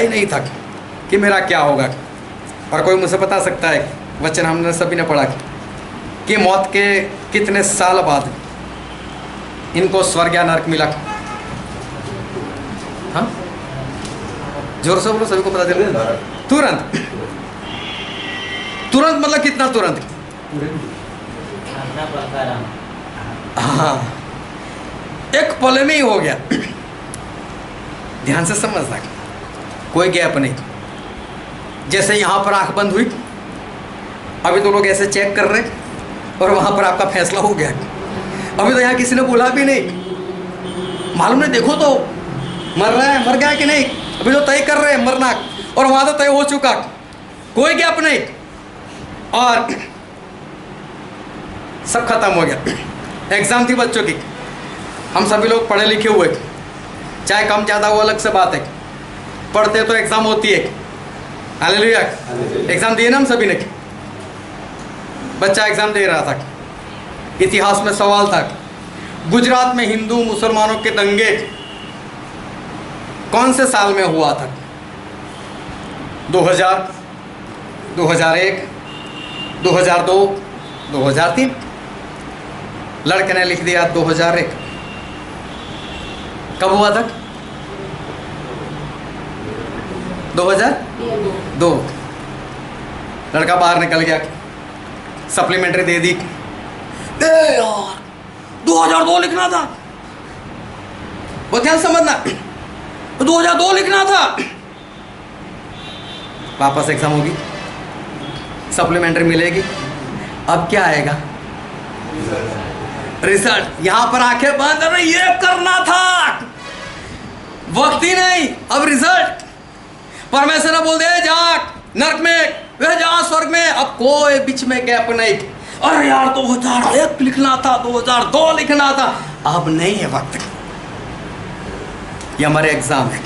A: नहीं था कि मेरा क्या होगा। और कोई मुझे बता सकता है, वचन हमने सभी ने पढ़ा कि मौत के कितने साल बाद इनको स्वर्ग या नरक मिला? हाँ, जोर से बोलो, सभी को पता चल गया। तुरंत मतलब कितना तुरंत? हाँ, एक पल में ही हो गया। ध्यान से समझना, कोई गैप नहीं। जैसे यहाँ पर आंख बंद हुई, अभी तो लोग ऐसे चेक कर रहे और वहाँ पर आपका फैसला हो गया। अभी तो यहाँ किसी ने बोला भी नहीं, मालूम नहीं, देखो तो मर रहा है, मर गया कि नहीं, अभी तो तय कर रहे हैं मरना, और वहाँ तो तय हो चुका, कोई गैप नहीं, और सब खत्म हो गया। एग्ज़ाम थी बच्चों की, हम सभी लोग पढ़े लिखे हुए, चाहे कम ज़्यादा वो अलग से बात है, पढ़ते तो एग्ज़ाम होती है। हालेलुया, एग्ज़ाम दिए ना हम सभी ने। बच्चा एग्ज़ाम दे रहा था, इतिहास में सवाल था, गुजरात में हिंदू मुसलमानों के दंगे कौन से साल में हुआ था? 2000, 2001, 2002, 2003। लड़के ने लिख दिया 2001। कब हुआ था? 2002। लड़का बाहर निकल गया, सप्लीमेंट्री दे दी। ए यार, 2002 लिखना था। वो ध्यान समझना, 2002 लिखना था। वापस एग्जाम होगी, सप्लीमेंट्री मिलेगी, अब क्या आएगा? रिजल्ट। यहां पर आंखें बंद कर, ये करना था, वक्त ही नहीं, अब रिजल्ट। परमेश्वर ने बोल दिया जा नरक में, वह जा स्वर्ग में, अब कोई बीच में गैप नहीं। अरे यार 2001 लिखना था, 2002 लिखना था, अब नहीं है वक्त। ये हमारे एग्जाम है,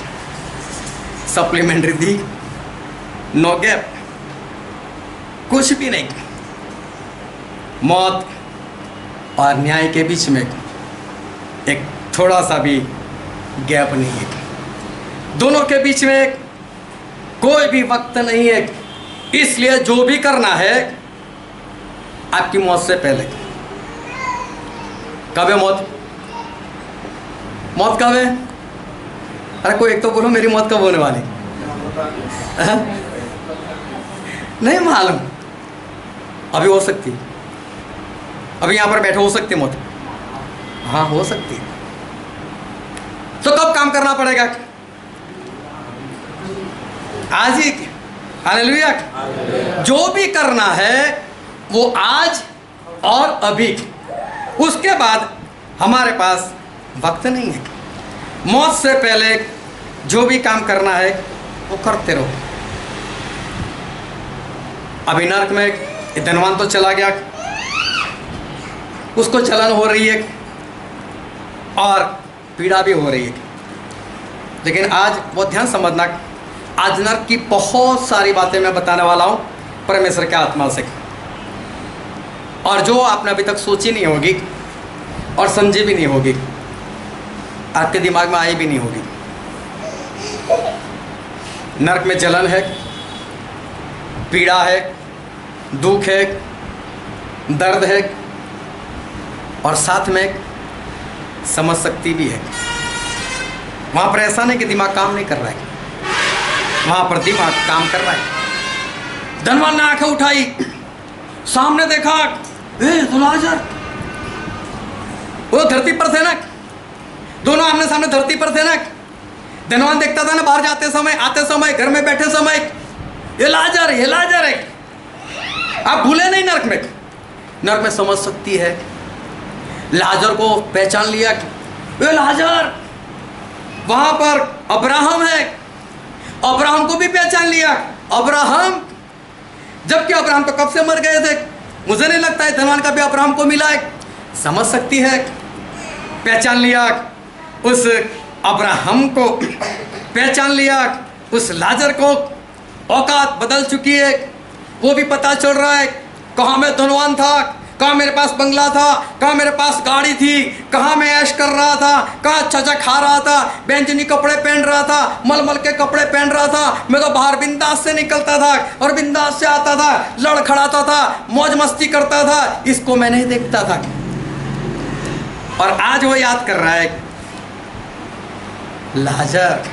A: सप्लीमेंट्री दी, नो गैप, कुछ भी नहीं। मौत और न्याय के बीच में एक थोड़ा सा भी गैप नहीं है, दोनों के बीच में कोई भी वक्त नहीं है। इसलिए जो भी करना है आपकी मौत से पहले। कब है मौत? मौत कब है? अरे कोई एक तो बोलो, मेरी मौत कब होने वाली? नहीं मालूम, अभी हो सकती, अभी यहां पर बैठे हो सकती मौत। हाँ हो सकती। तो कब काम करना पड़ेगा? आज ही। हालेलुया। जो भी करना है वो आज और अभी, उसके बाद हमारे पास वक्त नहीं है। मौत से पहले जो भी काम करना है वो करते रहो। अभी नरक में धनवान तो चला गया, उसको जलन हो रही है और पीड़ा भी हो रही है, लेकिन आज बहुत ध्यान समझना, आज नरक की बहुत सारी बातें मैं बताने वाला हूँ परमेश्वर के आत्मा से, और जो आपने अभी तक सोची नहीं होगी और समझी भी नहीं होगी, आपके दिमाग में आई भी नहीं होगी। नरक में जलन है, पीड़ा है, दुख है, दर्द है, और साथ में समझ शक्ति भी है। वहाँ पर ऐसा नहीं कि दिमाग काम नहीं कर रहा है, वहाँ पर दिमाग काम कर रहा है। धनवान ने आंखें उठाई, सामने देखा, तो लाजर, वो धरती पर थे ना, दोनों आमने सामने धरती पर थे ना। धनवान देखता था ना, बाहर जाते समय, आते समय, घर में बैठे समय, ये लाजर है। आप भूले नहीं, नरक में समझ सकती है। लाजर को पहचान लिया, ये लाजर। वहां पर अब्राहम है, अब्राहम को भी पहचान लिया, अब्राहम, जबकि अब्राहम तो कब से मर गए थे। मुझे नहीं लगता है धनवान का भी अब्राहम को मिला है। समझ सकती है? पहचान लिया उस अब्राहम को, पहचान लिया उस लाजर को। औकात बदल चुकी है, वो भी पता चल रहा है कहाँ मैं धनवान था, कहाँ मेरे पास बंगला था, कहाँ मेरे पास गाड़ी थी, कहाँ मैं ऐश कर रहा था, कहाँ अच्छा अच्छा खा रहा था, बैंजनी कपड़े पहन रहा था, मलमल के कपड़े पहन रहा था। मैं तो बाहर बिंदास से निकलता था और बिंदास से आता था, लड़खड़ाता था, मौज मस्ती करता था। इसको मैं नहीं देखता था। और आज वो याद कर रहा है लाजर,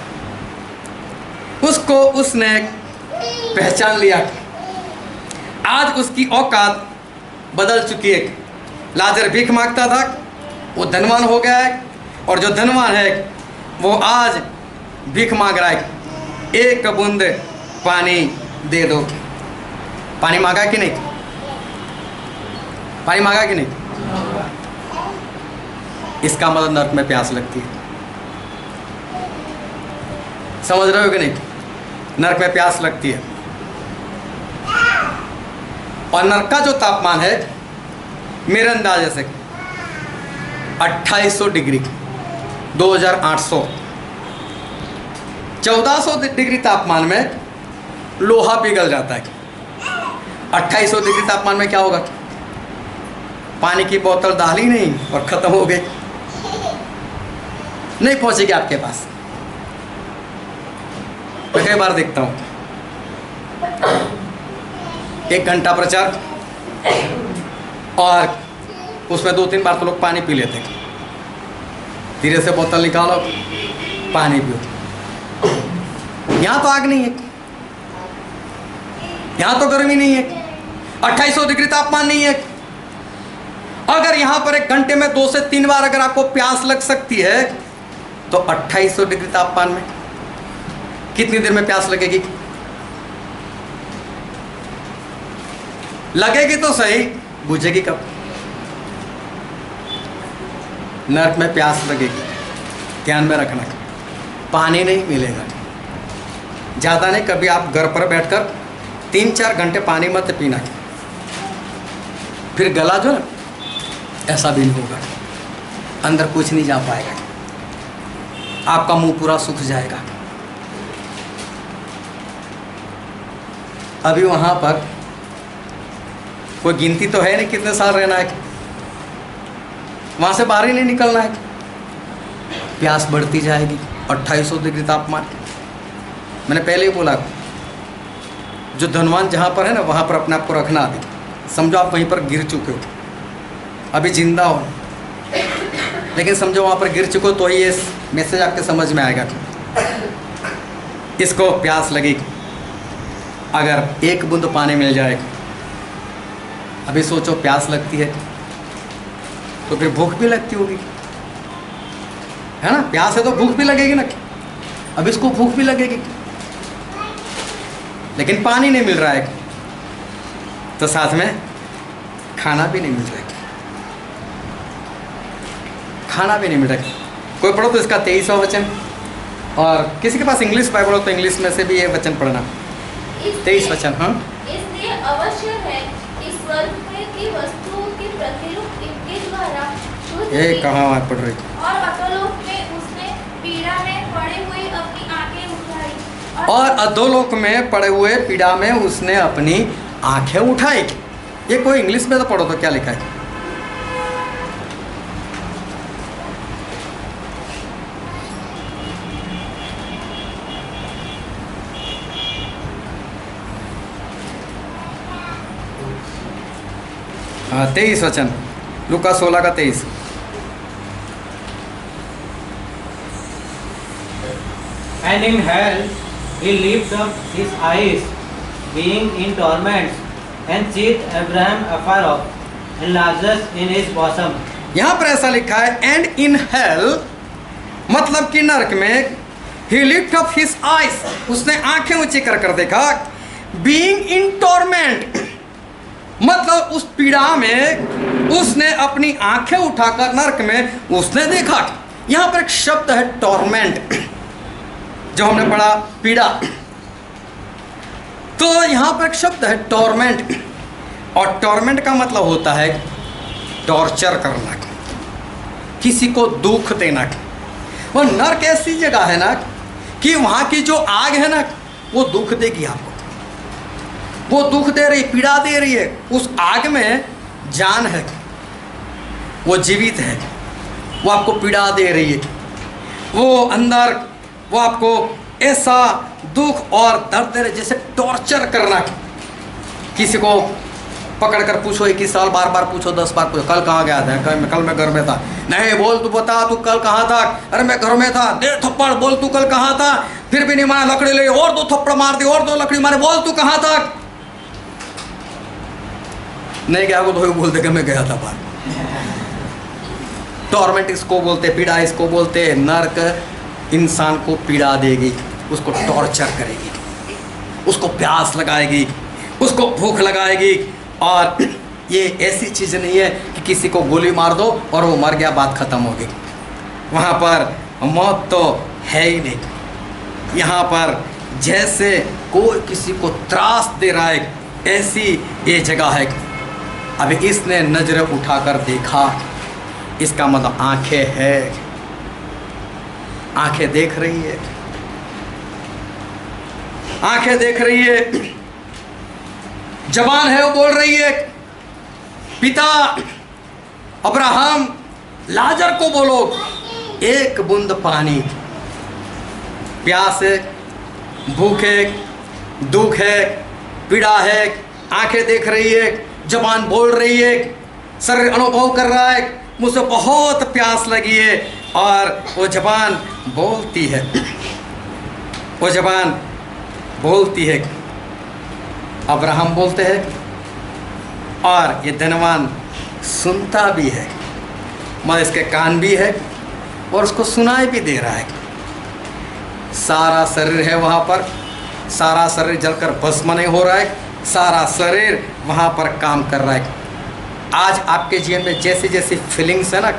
A: उसको उसने पहचान लिया। आज उसकी औकात बदल चुकी है। लाजर भीख मांगता था, वो धनवान हो गया है, और जो धनवान है वो आज भीख मांग रहा है, एक बूंद पानी दे दो। पानी मांगा कि नहीं? पानी मांगा कि नहीं? इसका मतलब नर्क में प्यास लगती है। समझ रहे हो कि नहीं? नर्क में प्यास लगती है। और नर्क का जो तापमान है मेरे अंदाजे से 2800 डिग्री, 2800, 1400 डिग्री तापमान में लोहा पिघल जाता है। 2800 डिग्री तापमान में क्या होगा? पानी की बोतल डाली नहीं और ख़त्म हो गई, नहीं पहुंचेगी आपके पास। मैं कई बार देखता हूँ 1 घंटा प्रचार और उसमें 2-3 बार तो लोग पानी पी लेते हैं। धीरे से बोतल निकालो, पानी पियो। यहाँ तो आग नहीं है, यहाँ तो गर्मी नहीं है, 2800 डिग्री तापमान नहीं है। अगर यहाँ पर 1 घंटे में 2 से 3 बार अगर आपको प्यास लग सकती है, तो 2800 डिग्री तापमान में कितनी देर में प्यास लगेगी? लगेगी तो सही, बुझेगी कब? नर्क में प्यास लगेगी, ध्यान में रखना। पानी नहीं मिलेगा। ज़्यादा नहीं, कभी आप घर पर बैठकर 3-4 घंटे पानी मत पीना, फिर गला जो ना ऐसा भी नहीं होगा, अंदर कुछ नहीं जा पाएगा, आपका मुंह पूरा सूख जाएगा। अभी वहाँ पर कोई गिनती तो है नहीं कितने साल रहना है, वहाँ से बाहर ही नहीं निकलना है। प्यास बढ़ती जाएगी, 2800 डिग्री तापमान। मैंने पहले ही बोला, जो धनवान जहाँ पर है ना, वहाँ पर अपने आप को रखना। अभी समझो आप वहीं पर गिर चुके हो, अभी जिंदा हो, लेकिन समझो वहाँ पर गिर चुके हो, तो ही ये मैसेज आपके समझ में आएगा। इसको प्यास लगेगी, अगर 1 बूंद पानी मिल जाए। अभी सोचो प्यास लगती है तो फिर भूख भी लगती होगी, है ना? प्यास है तो भूख भी लगेगी ना। अब इसको भूख भी लगेगी, लेकिन पानी नहीं मिल रहा है, तो साथ में खाना भी नहीं मिल रहा है। खाना भी नहीं मिल रहा है। कोई पढ़ो तो इसका 23वां वचन, और किसी के पास इंग्लिश बाइबल हो तो इंग्लिश में से भी ये वचन पढ़ना। 23 वचन। हाँ,
B: इसलिए अवश्य है कि स्वर्ग में की वस्तुओं के प्रतिरूप इनके द्वारा शुद्ध
A: ये
B: की,
A: कहाँ पढ़ रही?
B: और अधोलोक में उसने पीड़ा में पड़े हुए अपनी आंखें उठाई,
A: और अधोलोक में पड़े हुए पीड़ा में उसने अपनी आंखें उठाई। ये कोई इंग्लिश में तो पढ़ो तो क्या लिखा है? हाँ, 23 वचन, लूका 16 का 23।
C: And in hell he lifted up his eyes, being in torments, and seeth Abraham afar off, and Lazarus in his bosom.
A: यहाँ पर ऐसा लिखा है, एंड इन हेल, मतलब कि नरक में, ही लिफ्ट अप हिज आइज, उसने आंखें ऊंची कर कर देखा, बीइंग इन टॉर्मेंट, मतलब उस पीड़ा में उसने अपनी आंखें उठाकर नरक में उसने देखा। यहाँ पर एक शब्द है टॉर्मेंट, जो हमने पढ़ा पीड़ा, तो यहाँ पर एक शब्द है टॉर्मेंट, और टॉर्मेंट का मतलब होता है टॉर्चर करना, किसी को दुख देना। वो नर्क ऐसी जगह है ना कि वहाँ की जो आग है ना वो दुख देगी आपको, वो दुख दे रही, पीड़ा दे रही है। उस आग में जान है, वो जीवित है, वो आपको पीड़ा दे रही है। वो अंदर वो आपको ऐसा दुख और दर्द दे रही, जैसे टॉर्चर करना। किसी को पकड़ कर पूछो 21 साल, बार बार पूछो, 10 बार पूछो, कल कहाँ गया था? कल मैं घर में था। नहीं, बोल तू, बता तू कल कहाँ था? अरे मैं घर में था। दे थप्पड़, बोल तू कल कहाँ था? फिर भी नहीं माना, लकड़ी ले और 2 थप्पड़ मार दी, और 2 लकड़ी मारे, बोल तू कहाँ था? नहीं गया वो तो बोल दे कि मैं गया था बाहर। टॉर्मेंट इसको बोलते, पीड़ा इसको बोलते। नर्क इंसान को पीड़ा देगी, उसको टॉर्चर करेगी, उसको प्यास लगाएगी, उसको भूख लगाएगी। और ये ऐसी चीज़ नहीं है कि किसी को गोली मार दो और वो मर गया, बात ख़त्म हो गई। वहाँ पर मौत तो है ही नहीं। यहाँ पर जैसे कोई किसी को त्रास दे रहा है, ऐसी ये जगह है। अभी इसने नजर उठाकर देखा, इसका मतलब आंखें है, आंखें देख रही है, आंखें देख रही है। जवान है, वो बोल रही है, पिता अब्राहम, लाजर को बोलो 1 बूंद पानी। प्यास है, भूख है, दुख है, पीड़ा है, आंखें देख रही है, जबान बोल रही है, शरीर अनुभव कर रहा है मुझे बहुत प्यास लगी है। और वो जबान बोलती है, वो जबान बोलती है। अब्राहम बोलते हैं और ये धनवान सुनता भी है, मगर इसके कान भी है और उसको सुनाई भी दे रहा है। सारा शरीर है वहाँ पर, सारा शरीर जलकर भस्म नहीं हो रहा है, सारा शरीर वहाँ पर काम कर रहा है। आज आपके जीवन में जैसी जैसी फीलिंग्स है ना,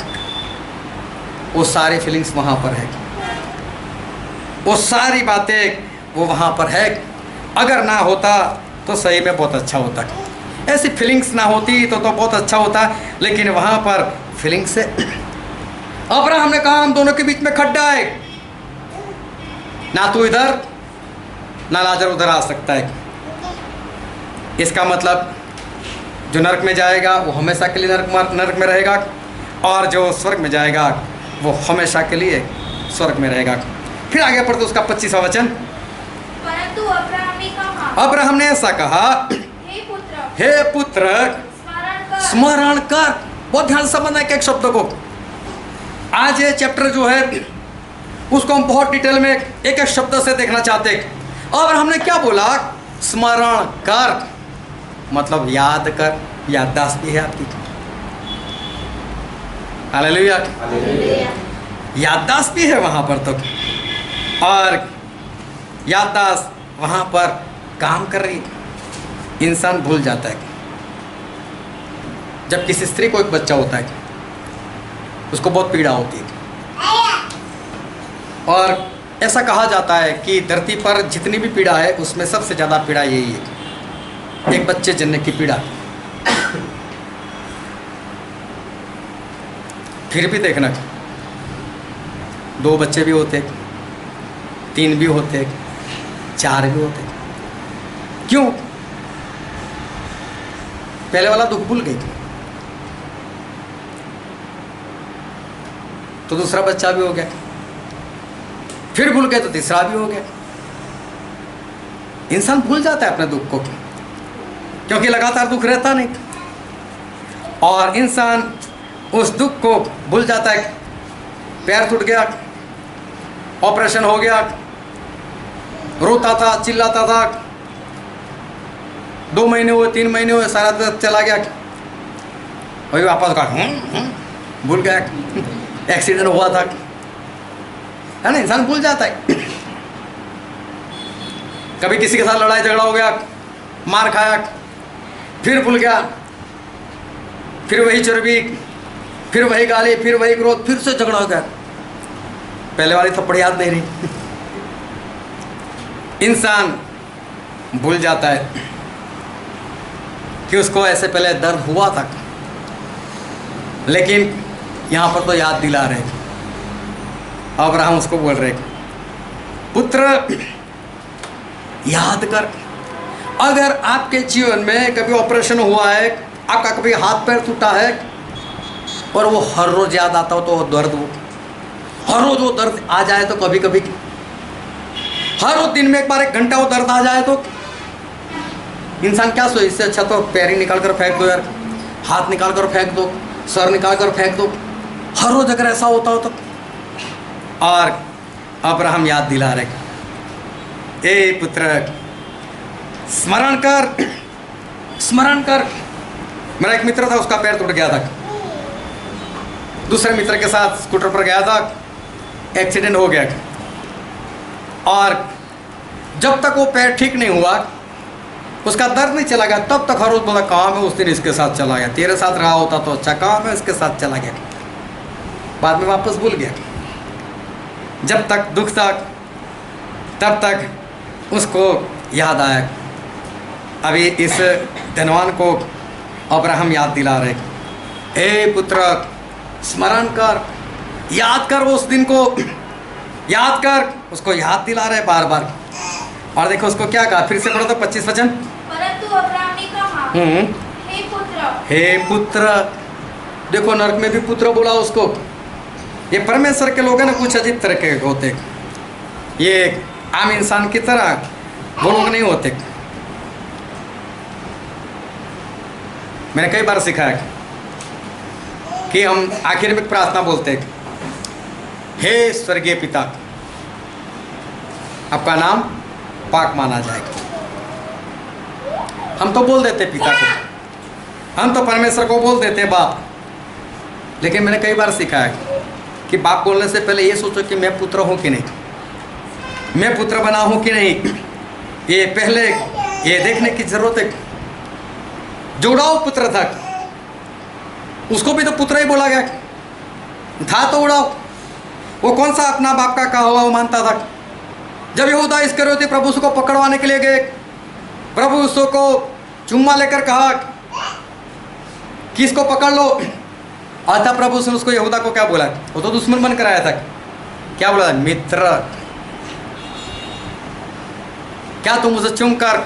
A: वो सारी फीलिंग्स वहाँ पर है, वो सारी बातें वो वहाँ पर है। अगर ना होता तो सही में बहुत अच्छा होता, ऐसी फीलिंग्स ना होती तो बहुत अच्छा होता, लेकिन वहाँ पर फीलिंग्स है। अब्राहम ने कहा हम दोनों के बीच में खड्डा है, ना तू इधर ना लाजर उधर आ सकता है। इसका मतलब जो नरक में जाएगा वो हमेशा के लिए नरक में रहेगा, और जो स्वर्ग में जाएगा वो हमेशा के लिए स्वर्ग में रहेगा। फिर आगे पढ़ते उसका 25वां वचन।
B: परंतु अब्राहम ने कहा,
A: अब्राहम ने ऐसा कहा, हे पुत्र स्मरण कर। बहुत ध्यान से समझना है एक शब्द को। आज ये चैप्टर जो है उसको हम बहुत डिटेल में एक एक शब्द से देखना चाहते हैं। और हमने क्या बोला? स्मरण कर, मतलब याद कर, याददाश्त भी है आपकी। हालेलुया, याददाश्त भी है वहाँ पर तो, और याददाश्त वहाँ पर काम कर रही। इंसान भूल जाता है। जब किसी स्त्री को एक बच्चा होता है उसको बहुत पीड़ा होती है, और ऐसा कहा जाता है कि धरती पर जितनी भी पीड़ा है उसमें सबसे ज़्यादा पीड़ा यही है, एक बच्चे जन्म की पीड़ा। फिर भी देखना, 2 बच्चे भी होते, 3 भी होते, 4 भी होते। क्यों? पहले वाला दुख भूल गई तो दूसरा बच्चा भी हो गया, फिर भूल गए तो तीसरा भी हो गया। इंसान भूल जाता है अपने दुख को, क्योंकि लगातार दुख रहता नहीं, और इंसान उस दुख को भूल जाता है। पैर टूट गया, ऑपरेशन हो गया, रोता था, चिल्लाता था, 2 महीने हुए, 3 महीने हुए, सारा दर्द चला गया, वही वापस कहा भूल गया, एक्सीडेंट हुआ था, है ना। इंसान भूल जाता है। कभी किसी के साथ लड़ाई झगड़ा हो गया, मार खाया, फिर भूल गया, फिर वही चर्बी, फिर वही गाली, फिर वही क्रोध, फिर से झगड़ा हो गया, पहले वाली थप्पड़ याद नहीं रही। इंसान भूल जाता है कि उसको ऐसे पहले दर्द हुआ था, लेकिन यहाँ पर तो याद दिला रहे, अब्राहम उसको बोल रहे, पुत्र याद कर, अगर आपके जीवन में कभी ऑपरेशन हुआ है, आपका कभी हाथ पैर टूटा है और वो हर रोज़ याद आता हो तो वो दर्द, वो हर रोज़ वो दर्द आ जाए तो कभी कभी, हर रोज दिन में एक बार 1 घंटा वो दर्द आ जाए तो इंसान क्या सोचे, इससे अच्छा तो पैर ही निकाल कर फेंक दो यार, हाथ निकाल कर फेंक दो, सर निकाल कर फेंक दो, हर रोज अगर ऐसा होता हो तो। और अब्राहम याद दिला रहे, ए पुत्र स्मरण कर, स्मरण कर। मेरा एक मित्र था, उसका पैर टूट गया था, दूसरे मित्र के साथ स्कूटर पर गया था, एक्सीडेंट हो गया, और जब तक वो पैर ठीक नहीं हुआ, उसका दर्द नहीं चला गया, तब तक हर रोज बोला काम है, उस दिन इसके साथ चला गया, तेरे साथ रहा होता तो अच्छा, काम है इसके साथ चला गया, बाद में वापस भूल गया। जब तक दुख तक, तब तक उसको याद आया। अभी इस धनवान को अब्राहम याद दिला रहे, ए पुत्र स्मरण कर, याद कर उस दिन को, याद कर, उसको याद दिला रहे बार बार। और देखो उसको क्या कहा, फिर से पढ़ो तो 25 वचन।
B: परंतु अब्राहम ने कहा, हे पुत्र,
A: हे पुत्र, देखो नरक में भी पुत्र बोला उसको। ये परमेश्वर के लोग हैं ना, कुछ अजीब तरह के होते, ये आम इंसान की तरह वो लोग नहीं होते। मैंने कई बार सिखाया कि हम आखिर में प्रार्थना बोलते हैं, हे स्वर्गीय पिता, आपका नाम पाक माना जाएगा। हम तो बोल देते पिता को, हम तो परमेश्वर को बोल देते बाप, लेकिन मैंने कई बार सिखाया कि बाप बोलने से पहले ये सोचो कि मैं पुत्र हूँ कि नहीं, मैं पुत्र बना हूँ कि नहीं, ये पहले ये देखने की जरूरत है। जो उड़ाऊ पुत्र था, उसको भी तो पुत्र ही बोला गया था, तो उड़ाऊ, वो कौन सा अपना बाप का कहा हुआ वो मानता था। जब यहूदा इस्करियोती प्रभु उसको पकड़वाने के लिए गए, प्रभु उसको चुम्मा लेकर कहा कि इसको पकड़ लो, आता प्रभु ने उसको यहूदा को क्या बोला, वो तो दुश्मन बन कर आया था, क्या बोला, मित्र, क्या तुम मुझे चुम कर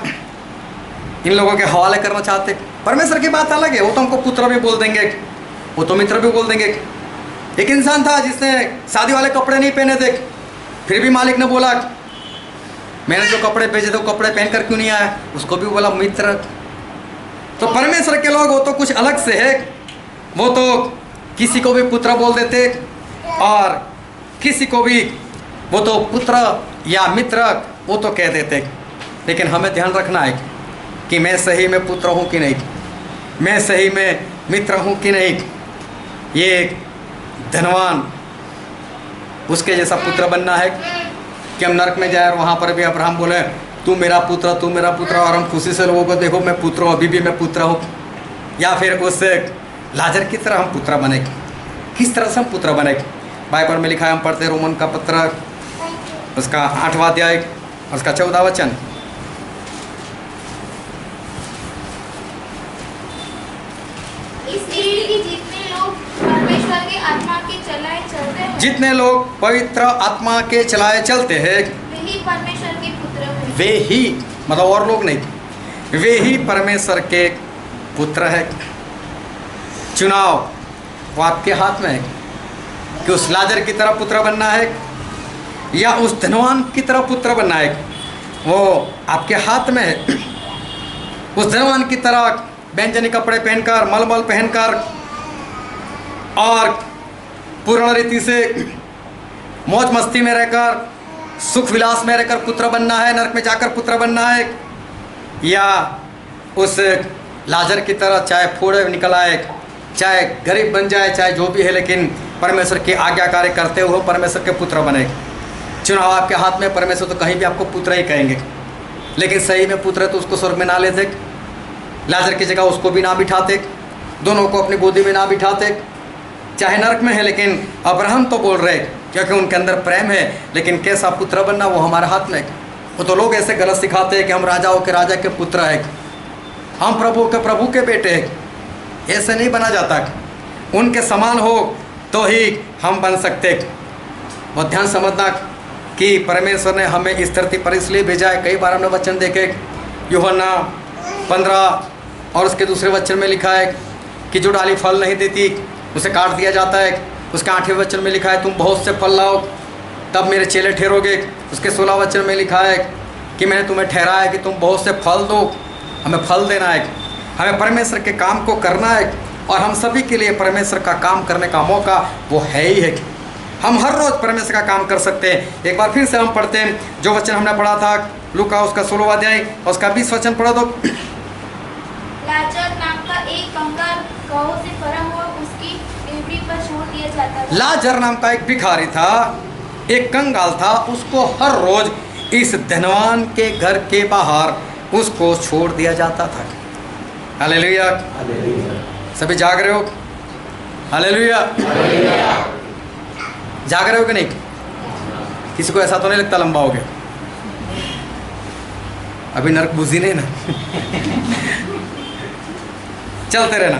A: इन लोगों के हवाले करना चाहते। परमेश्वर की बात अलग है, वो तो हमको पुत्र भी बोल देंगे, वो तो मित्र भी बोल देंगे। एक इंसान था जिसने शादी वाले कपड़े नहीं पहने थे, फिर भी मालिक ने बोला मैंने जो कपड़े भेजे थे वो कपड़े पहन कर क्यों नहीं आया, उसको भी बोला मित्र। तो परमेश्वर के लोग वो तो कुछ अलग से है, वो तो किसी को भी पुत्र बोल देते और किसी को भी वो तो पुत्र या मित्र वो तो कह देते। लेकिन हमें ध्यान रखना है कि मैं सही में पुत्र हूँ कि नहीं, मैं सही में मित्र हूँ कि नहीं। ये धनवान, उसके जैसा पुत्र बनना है कि हम नरक में जाए और वहाँ पर भी अब्राहम बोले तू मेरा पुत्र, तू मेरा पुत्र, और हम खुशी से लोगों को देखो मैं पुत्र हूँ, अभी भी मैं पुत्र हूँ। या फिर उस लाजर की तरह हम पुत्र बने, किस तरह से हम पुत्र बने। बाइबल में लिखा है, हम पढ़ते रोमन का पत्र उसका 8वां अध्याय और उसका 14वां वचन।
B: इसलिए कि जितने लोग परमेश्वर के आत्मा के चलाए चलते हैं,
A: जितने लोग पवित्र आत्मा के चलाए चलते हैं,
B: वे ही परमेश्वर के पुत्र हैं।
A: वे ही, मतलब और लोग नहीं, वे ही परमेश्वर के पुत्र है। चुनाव वो आपके हाथ में है कि उस लाजर की तरह पुत्र बनना है या उस धनवान की तरह पुत्र बनना है, वो आपके हाथ में है। उस धनवान की तरह व्यंजनी कपड़े पहनकर, मलमल पहनकर और पूर्ण रीति से मौज मस्ती में रहकर, सुख विलास में रहकर पुत्र बनना है, नरक में जाकर पुत्र बनना है, या उस लाजर की तरह चाहे फोड़े निकल आए, चाहे गरीब बन जाए, चाहे जो भी है, लेकिन परमेश्वर की आज्ञाकारी करते हुए परमेश्वर के पुत्र बने। चुनाव आपके हाथ में। परमेश्वर तो कहीं भी आपको पुत्र ही कहेंगे, लेकिन सही में पुत्र है तो उसको स्वर्ग में ना लेते, लाजर की जगह उसको भी ना बिठाते, दोनों को अपनी गोदी में ना बिठाते, चाहे नरक में है। लेकिन अब्राहम तो बोल रहे क्योंकि उनके अंदर प्रेम है, लेकिन कैसा पुत्र बनना वो हमारे हाथ में। वो तो लोग ऐसे गलत सिखाते हैं कि हम राजाओं के राजा के पुत्र हैं, हम प्रभु के बेटे हैं। ऐसे नहीं बना जाता। उनके समान हो तो ही हम बन सकते। और ध्यान समझना कि परमेश्वर ने हमें इस धरती पर इसलिए भेजा है। कई बार हमने वचन देखे, यूहन्ना 15 और उसके दूसरे वचन में लिखा है कि जो डाली फल नहीं देती उसे काट दिया जाता है। उसके 8वें वचन में लिखा है तुम बहुत से फल लाओ तब मेरे चेले ठहरोगे। उसके 16 वचन में लिखा है कि मैंने तुम्हें ठहराया है कि तुम बहुत से फल दो। हमें फल देना है, हमें परमेश्वर के काम को करना है, और हम सभी के लिए परमेश्वर का काम करने का मौका वो है ही है। हम हर रोज़ परमेश्वर का काम कर सकते हैं। एक बार फिर से हम पढ़ते हैं जो वचन हमने पढ़ा था, लूका उसका 16वां अध्याय और उसका 20 वचन पढ़ा दो।
B: लाजर नाम का एक कंगाल गौ से भरा हुआ उसकी डेवढ़ी पर छोड़ दिया जाता था।
A: लाजर नाम का एक भिखारी था, एक कंगाल था, उसको हर रोज इस धनवान के घर के बाहर उसको छोड़ दिया जाता था। हालेलुया। सभी जाग रहे हो? हालेलुया। जाग रहे हो कि नहीं? किसी को ऐसा तो नहीं लगता लंबा हो गया? अभी नरक बुझी नहीं ना? चलते रहना।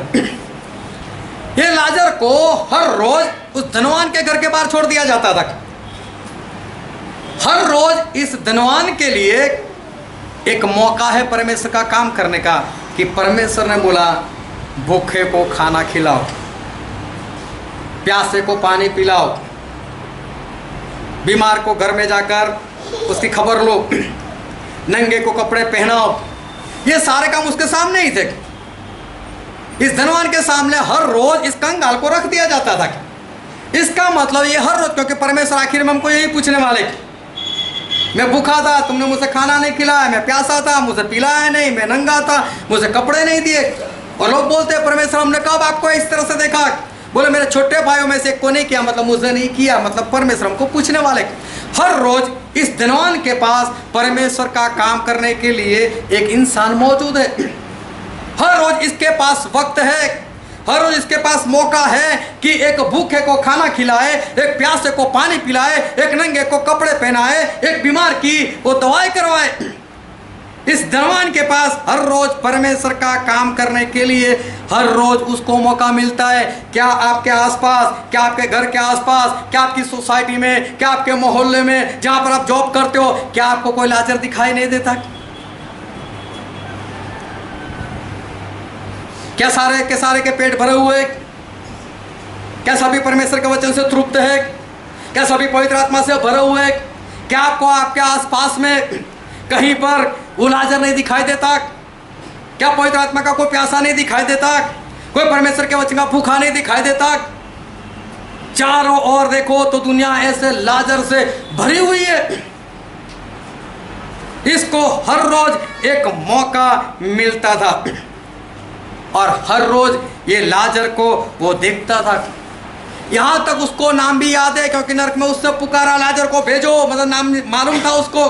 A: ये लाजर को हर रोज उस धनवान के घर के बाहर छोड़ दिया जाता था। हर रोज इस धनवान के लिए एक मौका है परमेश्वर का काम करने का, कि परमेश्वर ने बोला भूखे को खाना खिलाओ, प्यासे को पानी पिलाओ, बीमार को घर में जाकर उसकी खबर लो, नंगे को कपड़े पहनाओ। ये सारे काम उसके सामने ही थे। इस धनवान के सामने हर रोज इस कंगाल को रख दिया जाता था। इसका मतलब ये हर रोज, क्योंकि परमेश्वर आखिर में हमको यही पूछने वाले, मैं भूखा था तुमने मुझे खाना नहीं खिलाया, मैं प्यासा था मुझे पिलाया नहीं, मैं नंगा था मुझे कपड़े नहीं दिए। और लोग बोलते हैं परमेश्वर हमने कब आपको इस तरह से देखा? बोले मेरे छोटे भाइयों में से एक को नहीं किया, मतलब मुझे नहीं किया। मतलब परमेश्वर हमको पूछने वाले। हर रोज इस धनवान के पास परमेश्वर का काम करने के लिए एक इंसान मौजूद है। हर रोज इसके पास वक्त है, हर रोज इसके पास मौका है कि एक भूखे को खाना खिलाए, एक प्यासे को पानी पिलाए, एक नंगे को कपड़े पहनाए, एक बीमार की वो दवाई करवाए। इस धनवान के पास हर रोज परमेश्वर का काम करने के लिए हर रोज उसको मौका मिलता है। क्या आपके आसपास, क्या आपके घर के आसपास, क्या आपकी सोसाइटी में, क्या आपके मोहल्ले में जहां पर आप जॉब करते हो, क्या आपको कोई लाजर दिखाई नहीं देता? क्या सारे के पेट भरे हुए? क्या सभी परमेश्वर के वचन से तृप्त है? क्या सभी पवित्र आत्मा से भरे हुए? क्या आपको आपके आसपास में कहीं पर वो लाजर नहीं दिखाई देता? क्या पवित्र आत्मा का कोई प्यासा नहीं दिखाई देता? कोई परमेश्वर के वचन का भूखा नहीं दिखाई देता? चारों ओर देखो तो दुनिया ऐसे लाजर से भरी हुई है। इसको हर रोज एक मौका मिलता था और हर रोज ये लाजर को वो देखता था। यहाँ तक उसको नाम भी याद है, क्योंकि नरक में उससे पुकारा लाजर को भेजो, मतलब नाम मालूम था उसको।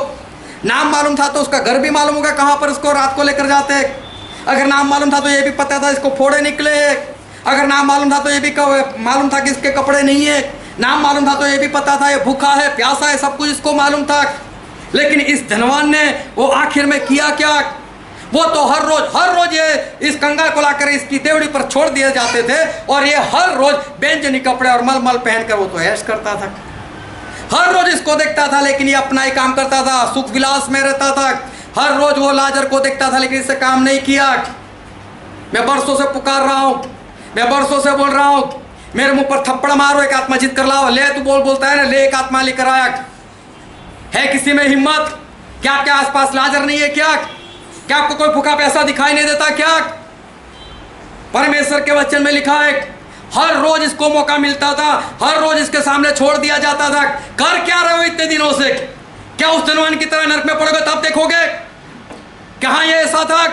A: नाम मालूम था तो उसका घर भी मालूम होगा कहाँ पर इसको रात को लेकर जाते। अगर नाम मालूम था तो ये भी पता था इसको फोड़े निकले। अगर नाम मालूम था तो ये भी मालूम था कि इसके कपड़े नहीं है। नाम मालूम था तो ये भी पता था ये भूखा है, प्यासा है, सब कुछ इसको मालूम था। लेकिन इस धनवान ने वो आखिर में किया क्या? वो तो हर रोज ये इस कंगाल को लाकर इसकी देवड़ी पर छोड़ दिए जाते थे और ये हर रोज बेंजनी कपड़े और मलमल पहनकर वो तो ऐश करता था। हर रोज इसको देखता था, लेकिन ये अपना ही काम करता था, सुख विलास में रहता था। हर रोज वो लाजर को देखता था, लेकिन इससे काम नहीं किया। मैं बरसों से पुकार रहा हूँ, मैं बरसों से बोल रहा हूँ, मेरे मुंह पर थप्पड़ मारो, एक आत्मा जीत कर लाओ। ले तू बोलता है ना, ले एक आत्मा लेकर आया। है किसी में हिम्मत? क्या आपके आसपास लाजर नहीं है क्या? क्या आपको कोई भूखा प्यासा दिखाई नहीं देता क्या? परमेश्वर के वचन में लिखा है हर रोज इसको मौका मिलता था, हर रोज इसके सामने छोड़ दिया जाता था। कर क्या रहे हो इतने दिनों से? क्या उस धनवान की तरह नरक में पड़ोगे तब देखोगे? कहाँ ये ऐसा था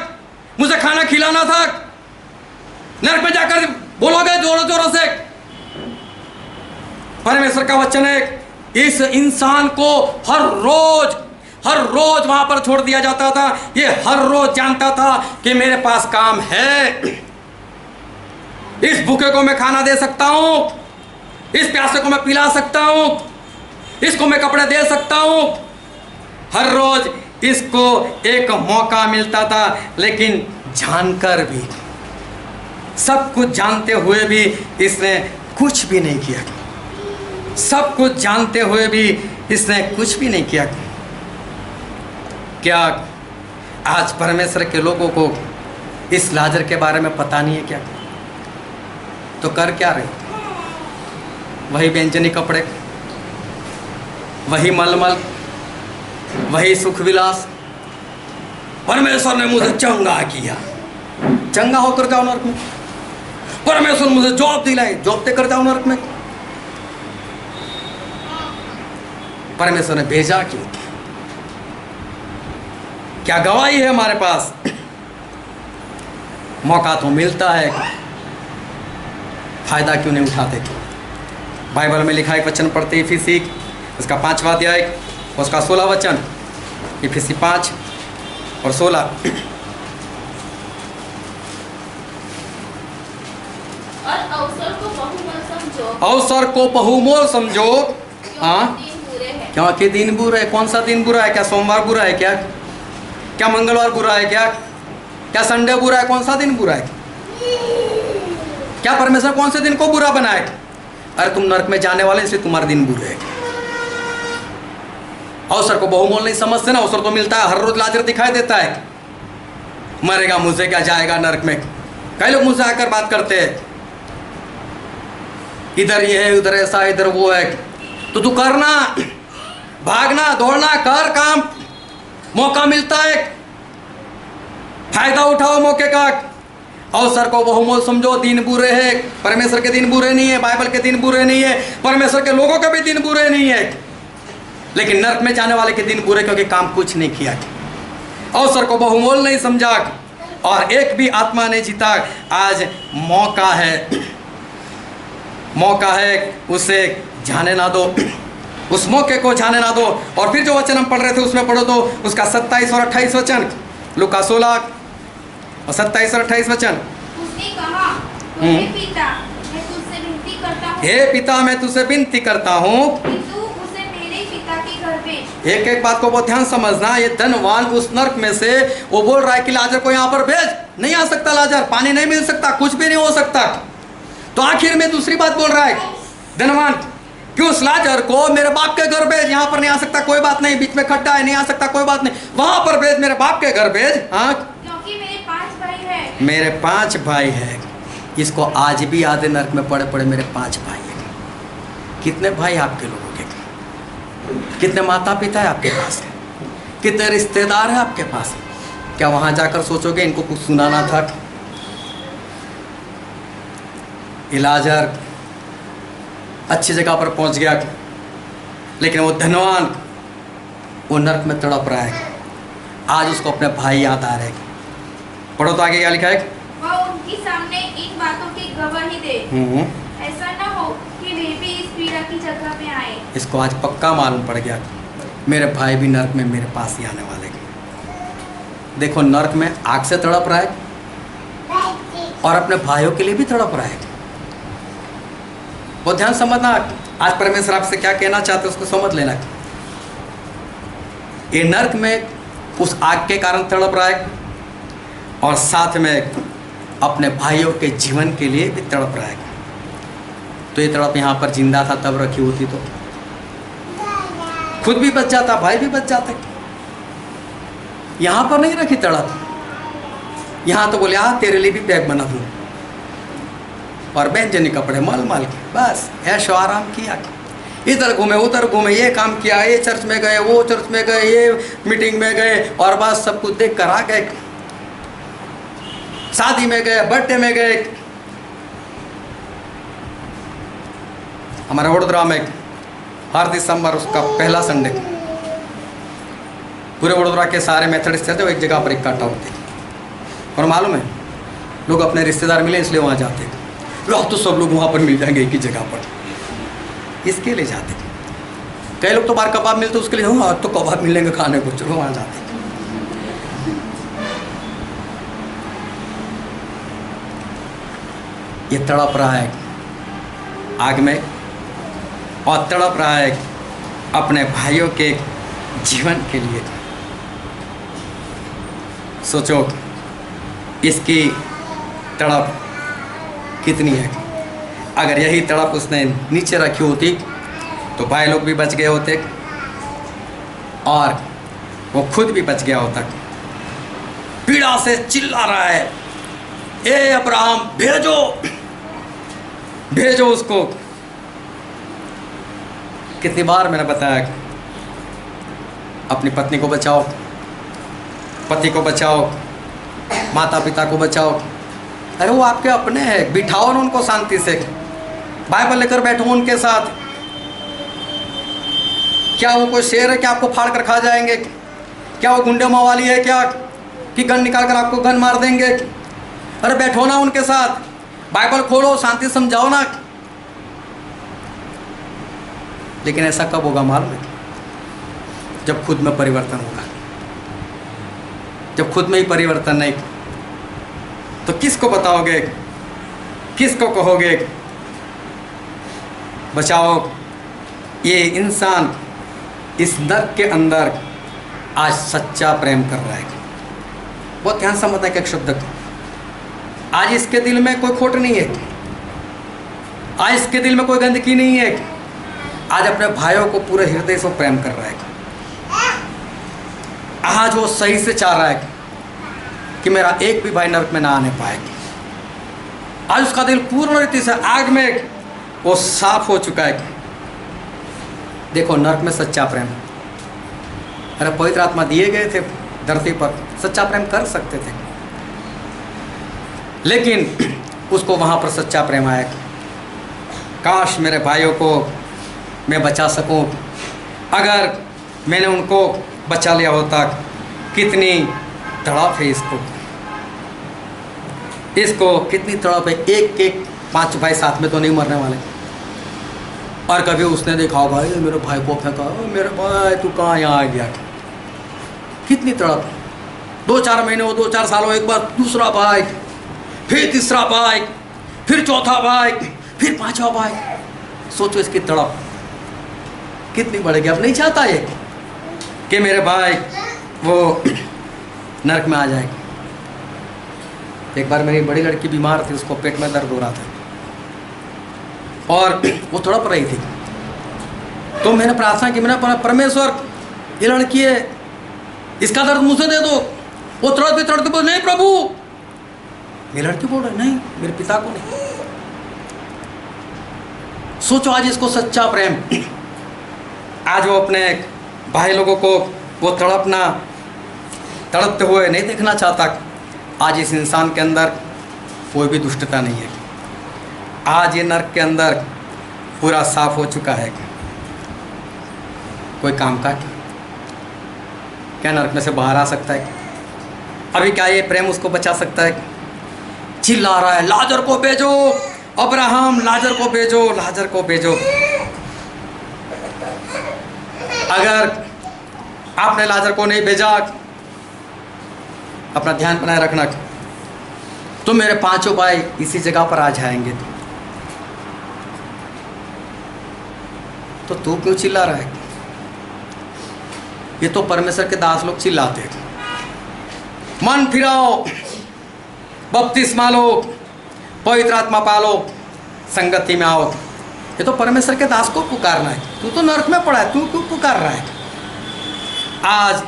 A: मुझे खाना खिलाना था? नरक में जाकर बोलोगे जोरों जोरों से? परमेश्वर का वचन है इस इंसान को हर रोज वहां पर छोड़ दिया जाता था। ये हर रोज जानता था कि मेरे पास काम है, इस भूखे को मैं खाना दे सकता हूं, इस प्यासे को मैं पिला सकता हूं, इसको मैं कपड़े दे सकता हूं। हर रोज इसको एक मौका मिलता था, लेकिन जानकर भी सब कुछ जानते हुए भी इसने कुछ भी नहीं किया। सब कुछ जानते हुए भी इसने कुछ भी नहीं किया। क्या आज परमेश्वर के लोगों को इस लाजर के बारे में पता नहीं है क्या? तो कर क्या रहे? वही व्यंजनी कपड़े, वही मलमल, वही सुख विलास। परमेश्वर ने मुझे चंगा किया, चंगा होकर जाओ नरक में। परमेश्वर मुझे जॉब दिलाई, जॉब देकर जाओ नरक में। परमेश्वर ने भेजा क्यों? क्या गवाही है हमारे पास? मौका तो मिलता है, फायदा क्यों नहीं उठाते? बाइबल में लिखा एक वचन पढ़ते इफिसी उसका 5वां अध्याय उसका 16 वचन, इफिसी 5 और 16।
B: और अवसर को बहुमोल समझो,
A: अवसर को बहुमोल समझो। हाँ,
B: दिन बुरे हैं।
A: क्योंकि दिन बुरा है। कौन सा दिन बुरा है? क्या सोमवार बुरा है क्या? क्या मंगलवार बुरा है क्या? क्या संडे बुरा है? कौन सा दिन बुरा है? क्या परमेश्वर कौन से दिन को बुरा बनाए? अरे तुम नरक में जाने वाले, इसलिए तुम्हारे दिन बुरे हैं। अवसर को बहुमोल नहीं समझते ना। अवसर तो मिलता है, हर रोज लाजर दिखाई देता है। मरेगा मुझे क्या, जाएगा नरक में। कई लोग मुझसे आकर बात करते हैं, इधर ये है, उधर ऐसा, इधर वो है। तो तू करना, भागना, दौड़ना, कर काम। मौका मिलता है, फायदा उठाओ मौके का। अवसर को बहुमोल समझो। दिन बुरे हैं, परमेश्वर के दिन बुरे नहीं है, बाइबल के दिन बुरे नहीं है, परमेश्वर के लोगों के भी दिन बुरे नहीं है, लेकिन नरक में जाने वाले के दिन बुरे, क्योंकि काम कुछ नहीं किया। अवसर को बहुमोल नहीं समझा और एक भी आत्मा नहीं जीता। आज मौका है, मौका है, उसे जाने ना दो, उस मौके को जाने ना दो। और फिर जो वचन हम पढ़ रहे थे उसमें पढ़ो तो उसका 27 और 28 वचन, लूका 16 और 27 और 28 वचन।
B: उसने कहा, हे पिता, मैं तुझसे विनती करता हूँ,
A: हे पिता, मैं तुझसे विनती करता हूँ
B: कि तू उसे मेरे पिता के घर भेज।
A: एक एक बात को बहुत ध्यान समझना। ये धनवान उस नरक में से वो बोल रहा है कि लाजर को यहाँ पर भेज। नहीं आ सकता लाजर, पानी नहीं मिल सकता, कुछ भी नहीं हो सकता। तो आखिर में दूसरी बात बोल रहा है धनवान कि उस लाजर को मेरे बाप के घर भेज। यहाँ पर नहीं आ सकता, कोई बात नहीं, बीच में खड्डा है, नहीं आ सकता, कोई बात नहीं, वहां पर भेज, मेरे बाप के घर भेज। हाँ,
B: क्योंकि मेरे 5 भाई हैं।
A: मेरे 5 भाई हैं। इसको आज भी याद है, नरक में पड़े पड़े मेरे 5 भाई हैं। कितने भाई आपके लोगों के? कितने माता पिता है आपके पास? कितने रिश्तेदार हैं आपके पास? क्या वहां जाकर सोचोगे इनको कुछ सुनाना था? लाजर अच्छी जगह पर पहुंच गया, लेकिन वो धनवान वो नरक में तड़प रहा है। आज उसको अपने भाई याद आ रहे हैं। पढ़ो तो आगे क्या लिखा है।
B: वह उनके सामने इन बातों की गवाही दे, ऐसा न हो कि वे भी इस पीड़ा की जगह में आए।
A: इसको आज पक्का मालूम पड़ गया, मेरे भाई भी नरक में मेरे पास ही आने वाले। देखो, नरक में आग से तड़प रहा है और अपने भाइयों के लिए भी तड़प रहा है। बहुत ध्यान समझना। आज परमेश्वर आपसे क्या कहना चाहते हैं उसको समझ लेना। ये नरक में उस आग के कारण तड़प रहा है और साथ में अपने भाइयों के जीवन के लिए भी तड़प रहा है। तो ये तड़प यहाँ पर जिंदा था तब रखी होती तो खुद भी बच जाता, भाई भी बच जाते। यहाँ पर नहीं रखी तड़प। यहाँ तो बोले हाँ तेरे लिए भी बैग बना दूँ और व्यंजनी कपड़े मल मल के बस ऐशो आराम किया। इधर घूमे उधर घूमे, ये काम किया, ये चर्च में गए, वो चर्च में गए, ये मीटिंग में गए और बस सब कुछ देख कर आ गए। शादी में गए, बर्थडे में गए। हमारे वडोदरा में हर दिसंबर उसका पहला संडे पूरे वडोदरा के सारे मेथडिस्ट थे वो एक जगह पर इकट्ठा होते और मालूम है लोग अपने रिश्तेदार मिले इसलिए वहाँ जाते। अब तो सब लोग वहाँ पर मिल जाएंगे एक ही जगह पर, इसके लिए जाते। कई लोग तो बाहर कबाब मिलते उसके लिए, हाँ तो कबाब मिलेंगे खाने को, चलो वहाँ जाते। ये तड़प रहा है आग में और तड़प रहा है अपने भाइयों के जीवन के लिए। सोचो इसकी तड़प कितनी है। अगर यही तड़प उसने नीचे रखी होती तो भाई लोग भी बच गए होते और वो खुद भी बच गया होता। पीड़ा से चिल्ला रहा है, ए अब्राहम भेजो भेजो उसको। कितनी बार मैंने बताया अपनी पत्नी को बचाओ, पति को बचाओ, माता पिता को बचाओ। अरे वो आपके अपने हैं, बिठाओ ना उनको शांति से, बाइबल लेकर बैठो उनके साथ। क्या वो कोई शेर है कि आपको फाड़ कर खा जाएंगे? क्या वो गुंडे मवाली है क्या कि गन निकाल कर आपको गन मार देंगे? अरे बैठो ना उनके साथ, बाइबल खोलो, शांति समझाओ ना। लेकिन ऐसा कब होगा मालूम है? जब खुद में परिवर्तन होगा। जब खुद में ही परिवर्तन नहीं तो किसको बताओगे, किसको कहोगे बचाओ? ये इंसान इस नर्क के अंदर आज सच्चा प्रेम कर रहा है। बहुत ध्यान से समझना एक शब्द, आज इसके दिल में कोई खोट नहीं है, आज इसके दिल में कोई गंदगी नहीं है। आज अपने भाइयों को पूरे हृदय से प्रेम कर रहा है। आज वो सही से चाह रहा है कि मेरा एक भी भाई नरक में ना आने पाए। आज उसका दिल पूर्ण रीति से आग में वो साफ हो चुका है। देखो नरक में सच्चा प्रेम, अरे पवित्र आत्मा दिए गए थे धरती पर, सच्चा प्रेम कर सकते थे, लेकिन उसको वहाँ पर सच्चा प्रेम आया। काश मेरे भाइयों को मैं बचा सकूं, अगर मैंने उनको बचा लिया होता। कितनी तड़प है इसको कितनी तड़प है। एक एक 5 भाई साथ में तो नहीं मरने वाले। और कभी उसने देखा होगा ये मेरे भाई को फेंका, मेरे भाई तू कहाँ यहाँ आ गया। कितनी तड़प, 2-4 महीने हो, 2-4 साल हो, एक बार दूसरा भाई, फिर तीसरा भाई, फिर चौथा भाई, फिर 5वां भाई। सोचो इसकी तड़प कितनी बढ़ेगी। अब नहीं चाहता ये कि मेरे भाई वो नरक में आ जाए। एक बार मेरी बड़ी लड़की बीमार थी, उसको पेट में दर्द हो रहा था और वो तड़प रही थी। तो मैंने प्रार्थना की, मैंने परमेश्वर ये लड़की है, इसका दर्द मुझे दे दो। वो तड़पते बोल, नहीं प्रभु। ये लड़की बोल रही, नहीं मेरे पिता को नहीं। सोचो आज इसको सच्चा प्रेम, आज वो अपने भाई लोगों को वो तड़पते हुए नहीं देखना चाहता। आज इस इंसान के अंदर कोई भी दुष्टता नहीं है। आज ये नरक के अंदर पूरा साफ हो चुका है। कोई काम का क्या नरक में से बाहर आ सकता है? अभी क्या ये प्रेम उसको बचा सकता है? चिल्ला रहा है, लाजर को भेजो अब्राहम, लाजर को भेजो, लाजर को भेजो। अगर आपने लाजर को नहीं भेजा, अपना ध्यान बनाए रखना, तो मेरे 5 भाई इसी जगह पर आ जाएंगे। तो तू क्यों चिल्ला रहा है? ये तो परमेश्वर के दास लोग चिल्लाते हैं। मन फिराओ, बपतिस्मा लो, पवित्र आत्मा पालो, संगति में आओ। ये तो परमेश्वर के दास को पुकारना है। तू तो नरक में पड़ा है, तू क्यों पुकार रहा है? आज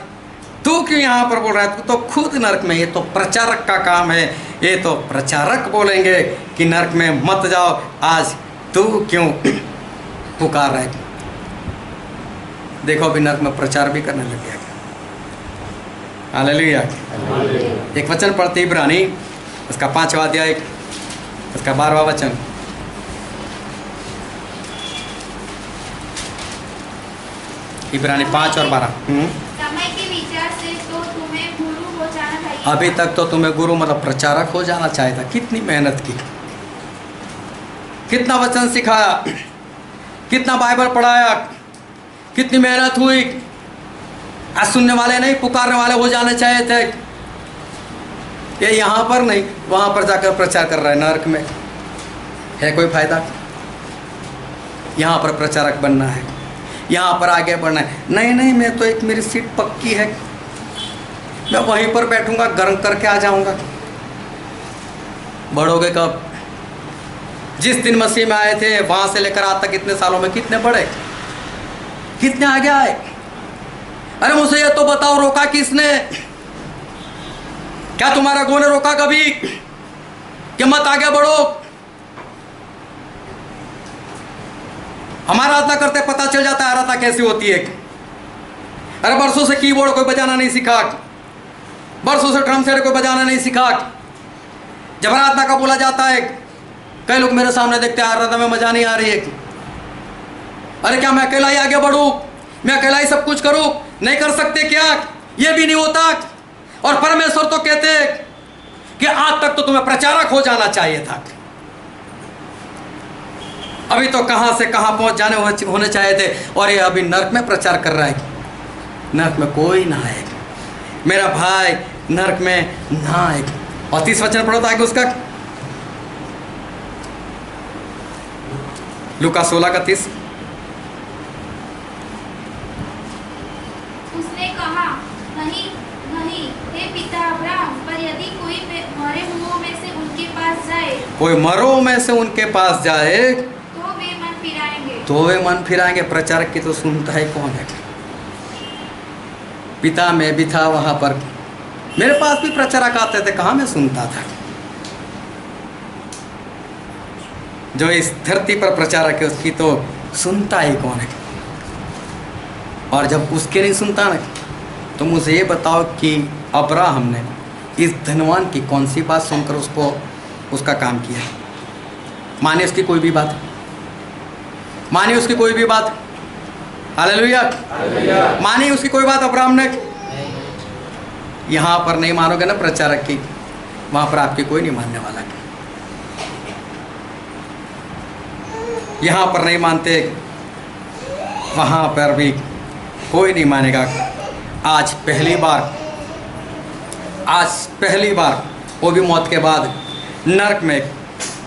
A: तू क्यों यहाँ पर बोल रहा है? तू तो खुद नरक में। ये तो प्रचारक का काम है। ये तो प्रचारक बोलेंगे कि नरक में मत जाओ। आज तू क्यों पुकार रहा है? देखो अभी नरक में प्रचार भी करने लग गया। हालेलुया। एक वचन पढ़ते इब्रानी, उसका 5वां अध्याय, उसका 12वां वचन। इब्रानी 5 और 12।
B: समय के विचार से तो तुम्हें गुरु हो जाना चाहिए।
A: अभी तक तो तुम्हें गुरु मतलब प्रचारक हो जाना चाहिए था। कितनी मेहनत की, कितना वचन सिखाया, कितना बाइबल पढ़ाया, कितनी मेहनत हुई। आज सुनने वाले नहीं, पुकारने वाले हो जाने चाहिए थे। ये यहाँ पर नहीं, वहाँ पर जाकर प्रचार कर रहा है। नरक में है कोई फायदा? यहाँ पर प्रचारक बनना है, यहाँ पर आगे बढ़ना है। नहीं नहीं, मैं तो एक, मेरी सीट पक्की है, मैं वहीं पर बैठूंगा, गर्म करके आ जाऊंगा। बढ़ोगे कब? जिस दिन मसीह में आए थे वहाँ से लेकर आज तक इतने सालों में कितने बढ़े, कितने आगे आए। अरे मुझे ये तो बताओ, रोका किसने? क्या तुम्हारा गो ने रोका कभी कि मत आगे बढ़ो? हमारा आराधना करते पता चल जाता है आराधना कैसी होती है। अरे बरसों से कीबोर्ड कोई बजाना नहीं सीखा, बरसों से ड्रम सेट कोई बजाना नहीं सीखा। जब आराधना का बोला जाता है, कई लोग मेरे सामने देखते हैं आराधना में मजा नहीं आ रही है। अरे क्या मैं अकेला ही आगे बढ़ूं, मैं अकेला ही सब कुछ करूं? नहीं कर सकते क्या? ये भी नहीं होता। और परमेश्वर तो कहते कि आज तक तो तुम्हें प्रचारक हो जाना चाहिए था, अभी तो कहां से कहां पहुंच जाने होने चाहिए थे, और ये अभी नरक में प्रचार कर रहा है। नरक में कोई ना आए मेरा भाई, नरक में ना आए। और 30 वचन पढ़ो तो आगे उसका, लूका 16:30।
B: उसने कहा, नहीं नहीं हे पिता अब्राहम, पर यदि कोई मरे हुओं में से उनके पास जाए,
A: कोई मरो में से उनके पास जाए
B: तो वे मन फिराएंगे।
A: तो वे मन फिराएंगे। प्रचारक की तो सुनता है कौन है? पिता मैं भी था वहां पर, मेरे पास भी प्रचारक आते थे, कहाँ मैं सुनता था। जो इस धरती पर प्रचारक है उसकी तो सुनता ही कौन है? और जब उसके नहीं सुनता ना, तो मुझे ये बताओ कि अब्राहम ने इस धनवान की कौन सी बात सुनकर उसको उसका काम किया? माने उसकी कोई भी बात, माने उसकी कोई भी बात, हालेलुया, मानी उसकी कोई बात अब्राहम ने? यहाँ पर नहीं मानोगे ना प्रचारक की, वहाँ पर आपकी कोई नहीं मानने वाला। यहाँ पर नहीं मानते, वहाँ पर भी कोई नहीं मानेगा। आज पहली बार वो भी मौत के बाद नरक में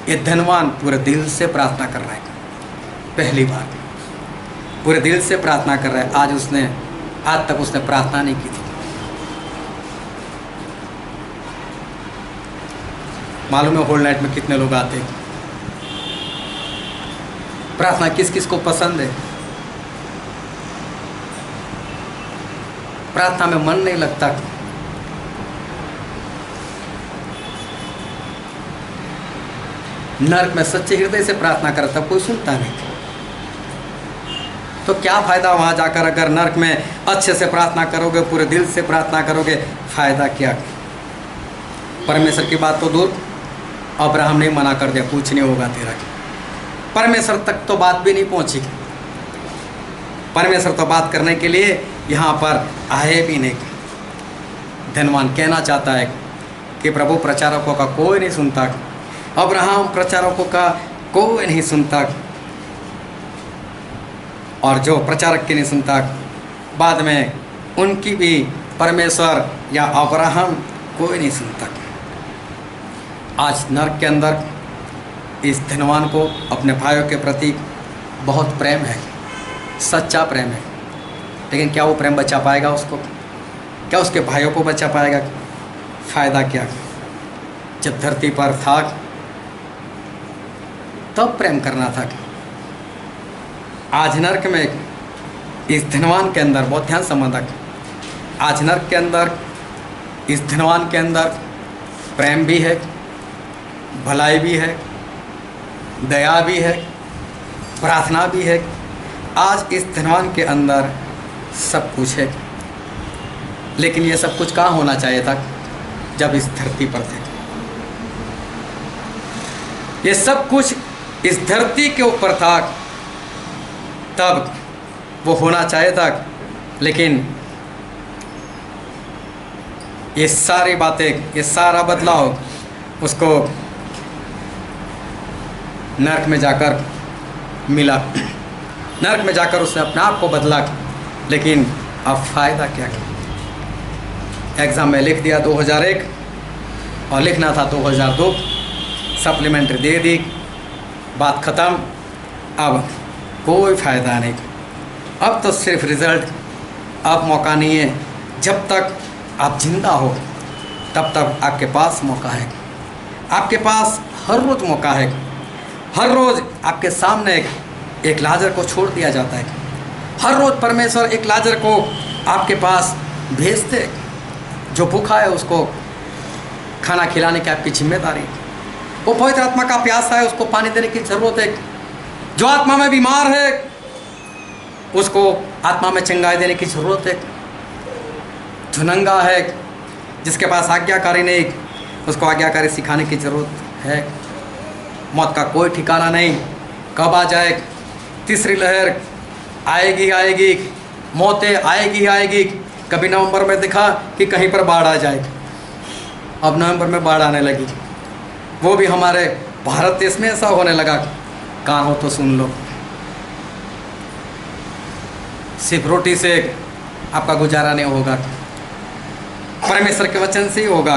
A: ये धनवान पूरे दिल से प्रार्थना कर रहा है। पहली बार पूरे दिल से प्रार्थना कर रहा है। आज तक उसने प्रार्थना नहीं की थी। मालूम है होल नाइट में कितने लोग आते हैं? प्रार्थना किस किस को पसंद है? प्रार्थना में मन नहीं लगता। नरक में सच्चे हृदय से प्रार्थना करता कोई सुनता नहीं। तो क्या फायदा वहां जाकर? अगर नरक में अच्छे से प्रार्थना करोगे, पूरे दिल से प्रार्थना करोगे, फायदा क्या? परमेश्वर की बात तो दूर, अब्राहम ने मना कर दिया, कुछ नहीं होगा तेरा। परमेश्वर तक तो बात भी नहीं पहुंची। परमेश्वर तो बात करने के लिए यहाँ पर आए भी नहीं। धनवान कहना चाहता है कि प्रभु प्रचारकों का कोई नहीं सुनता, अब्राहम प्रचारकों का कोई नहीं सुनता, और जो प्रचारक की नहीं सुनता, बाद में उनकी भी परमेश्वर या अब्राहम कोई नहीं सुनता। आज नरक के अंदर इस धनवान को अपने भाइयों के प्रति बहुत प्रेम है, सच्चा प्रेम है, लेकिन क्या वो प्रेम बचा पाएगा उसको? क्या उसके भाइयों को बचा पाएगा? फ़ायदा क्या? जब धरती पर था तब प्रेम करना था। आज नरक में इस धनवान के अंदर, बहुत ध्यान संबंधक, आज नरक के अंदर इस धनवान के अंदर प्रेम भी है, भलाई भी है, दया भी है, प्रार्थना भी है। आज इस धनवान के अंदर सब कुछ है, लेकिन ये सब कुछ कहाँ होना चाहिए था? जब इस धरती पर थे। ये सब कुछ इस धरती के ऊपर था, तब वो होना चाहिए था। लेकिन ये सारी बातें, ये सारा बदलाव उसको नरक में जाकर मिला। नरक में जाकर उसने अपने आप को बदला, लेकिन अब फ़ायदा क्या? एग्ज़ाम में लिख दिया 2001 और लिखना था 2002, सप्लीमेंट्री दे दी, बात ख़त्म। अब कोई फ़ायदा नहीं। अब तो सिर्फ रिज़ल्ट, अब मौका नहीं है। जब तक आप जिंदा हो तब तक आपके पास मौका है, आपके पास हर रोज़ मौका है। हर रोज़ आपके सामने एक लाजर को छोड़ दिया जाता है। हर रोज़ परमेश्वर एक लाजर को आपके पास भेजते, जो भूखा है उसको खाना खिलाने की आपकी जिम्मेदारी। वो पवित्र आत्मा का प्यासा है, उसको पानी देने की ज़रूरत है। जो आत्मा में बीमार है उसको आत्मा में चंगाई देने की ज़रूरत है। जो नंगा है, जिसके पास आज्ञाकारी नहीं, उसको आज्ञाकारी सिखाने की ज़रूरत है। मौत का कोई ठिकाना नहीं, कब आ जाए। तीसरी लहर आएगी आएगी, मौतें आएगी आएगी। कभी नवंबर में देखा कि कहीं पर बाढ़ आ जाए, अब नवंबर में बाढ़ आने लगी। वो भी हमारे भारत देश में ऐसा होने लगा। कान हो तो सुन लो। सिर्फ रोटी से आपका गुजारा नहीं होगा, परमेश्वर के वचन से ही होगा।